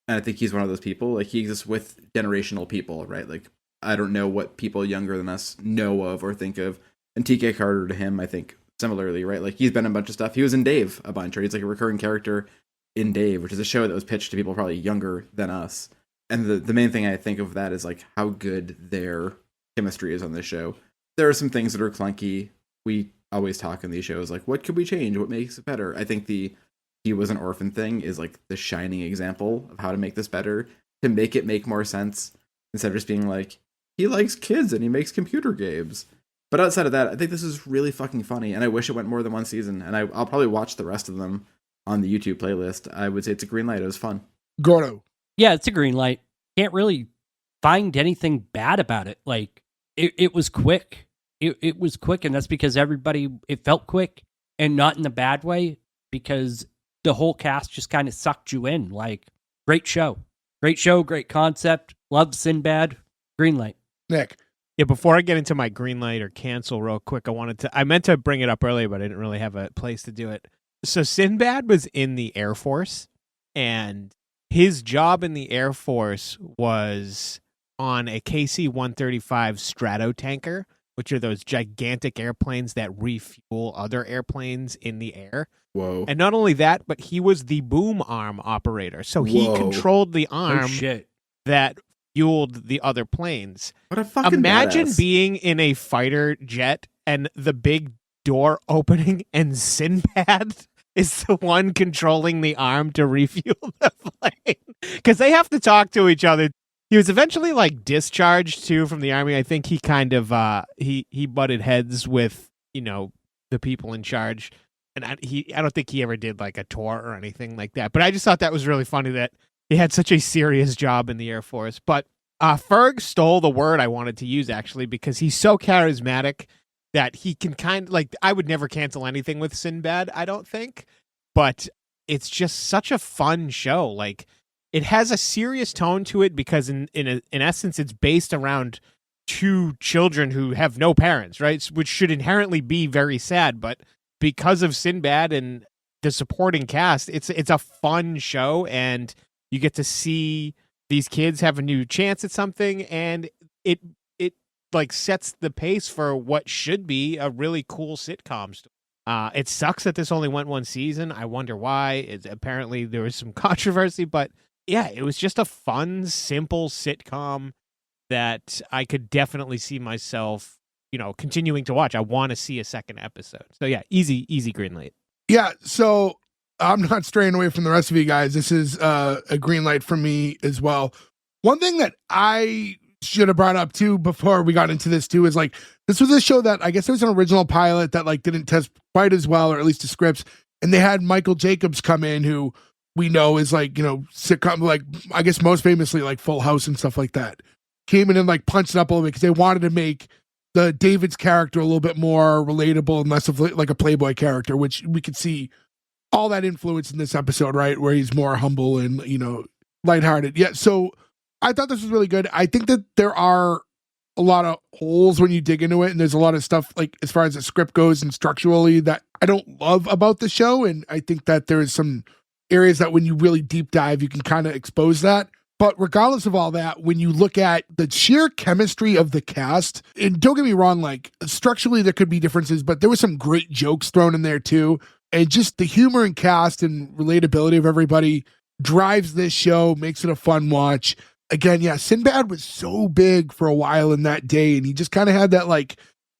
And I think he's one of those people. Like, he exists with generational people, right? Like, I don't know what people younger than us know of or think of. And TK Carter, to him, I think, similarly, right? Like, he's been in a bunch of stuff. He was in Dave a bunch, right? He's like a recurring character in Dave, which is a show that was pitched to people probably younger than us. And the main thing I think of that is like how good their chemistry is on this show. There are some things that are clunky. We always talk in these shows, like, what could we change? What makes it better? I think the he was an orphan thing is like the shining example of how to make this better, to make it make more sense, instead of just being like, he likes kids and he makes computer games. But outside of that, I think this is really fucking funny, and I wish it went more than one season, and I'll probably watch the rest of them on the YouTube playlist. I would say it's a green light. It was fun. Gordo. Yeah, it's a green light. Can't really find anything bad about it. Like, it was quick. It was quick, and that's because it felt quick, and not in a bad way, because the whole cast just kind of sucked you in. Like, great show, great concept. Love Sinbad. Green light. Nick. Yeah, before I get into my green light or cancel real quick, I meant to bring it up earlier, but I didn't really have a place to do it. So Sinbad was in the Air Force, and his job in the Air Force was on a KC-135 Stratotanker, which are those gigantic airplanes that refuel other airplanes in the air. Whoa. And not only that, but he was the boom arm operator. So he controlled the arm that fueled the other planes. What a fucking Imagine badass. being in a fighter jet and the big door opening and Sinbad is the one controlling the arm to refuel the plane. Because they have to talk to each other. He was eventually like discharged too from the army. I think he kind of he butted heads with, you know, the people in charge. And I don't think he ever did like a tour or anything like that. But I just thought that was really funny that he had such a serious job in the Air Force. But Ferg stole the word I wanted to use, actually, because he's so charismatic that he can kind of, like, I would never cancel anything with Sinbad, I don't think. But it's just such a fun show. Like, it has a serious tone to it because in essence, it's based around two children who have no parents, right? Which should inherently be very sad, but because of Sinbad and the supporting cast, it's a fun show, and you get to see these kids have a new chance at something, and it like sets the pace for what should be a really cool sitcom story. It sucks that this only went one season. I wonder why. Apparently there was some controversy, but yeah, it was just a fun, simple sitcom that I could definitely see myself, continuing to watch. I want to see a second episode. So yeah, easy green light. Yeah, so I'm not straying away from the rest of you guys. This is a green light for me as well. One thing that I should have brought up too before we got into this too is like, this was a show that I guess there was an original pilot that like didn't test quite as well, or at least the scripts, and they had Michael Jacobs come in, who we know is like, sitcom, like I guess most famously like Full House and stuff like that. Came in and like punched it up a little bit because they wanted to make the David's character a little bit more relatable and less of like a Playboy character, which we could see all that influence in this episode, right? Where he's more humble and, lighthearted. Yeah. So I thought this was really good. I think that there are a lot of holes when you dig into it, and there's a lot of stuff like as far as the script goes and structurally that I don't love about the show. And I think that there is some areas that when you really deep dive, you can kind of expose that. But regardless of all that, when you look at the sheer chemistry of the cast, and don't get me wrong, like structurally there could be differences, but there was some great jokes thrown in there too. And just the humor and cast and relatability of everybody drives this show, makes it a fun watch. Again, yeah, Sinbad was so big for a while in that day, and he just kind of had that like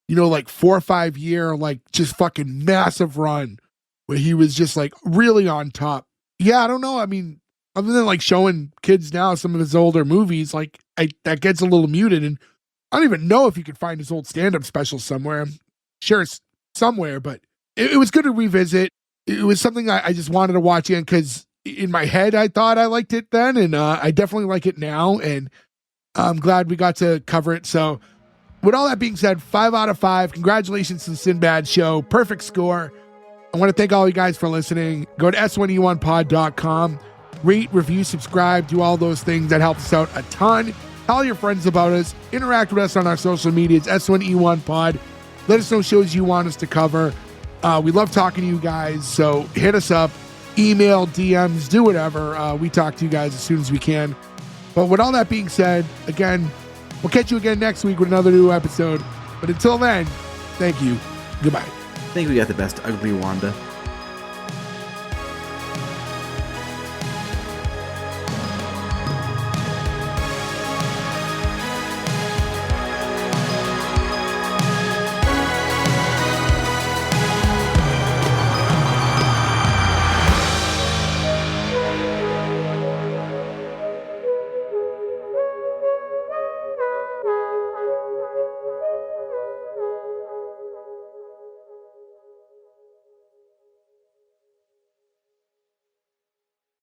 4 or 5 year, like just fucking massive run where he was just like really on top. Yeah, I don't know. I mean, other than like showing kids now some of his older movies, like that gets a little muted, and I don't even know if you could find his old stand-up special somewhere. I'm sure it's somewhere, but it was good to revisit. It was something I just wanted to watch again because in my head I thought I liked it then, and I definitely like it now, and I'm glad we got to cover it. So with all that being said, 5 out of 5. Congratulations to the Sinbad Show. Perfect score. I want to thank all you guys for listening. Go to S1E1pod.com. Rate, review, subscribe, do all those things. That helps us out a ton. Tell your friends about us. Interact with us on our social medias, S1E1pod. Let us know shows you want us to cover. We love talking to you guys, so hit us up. Email, DMs, do whatever. We talk to you guys as soon as we can. But with all that being said, again, we'll catch you again next week with another new episode. But until then, thank you. Goodbye. I think we got the best ugly Wanda.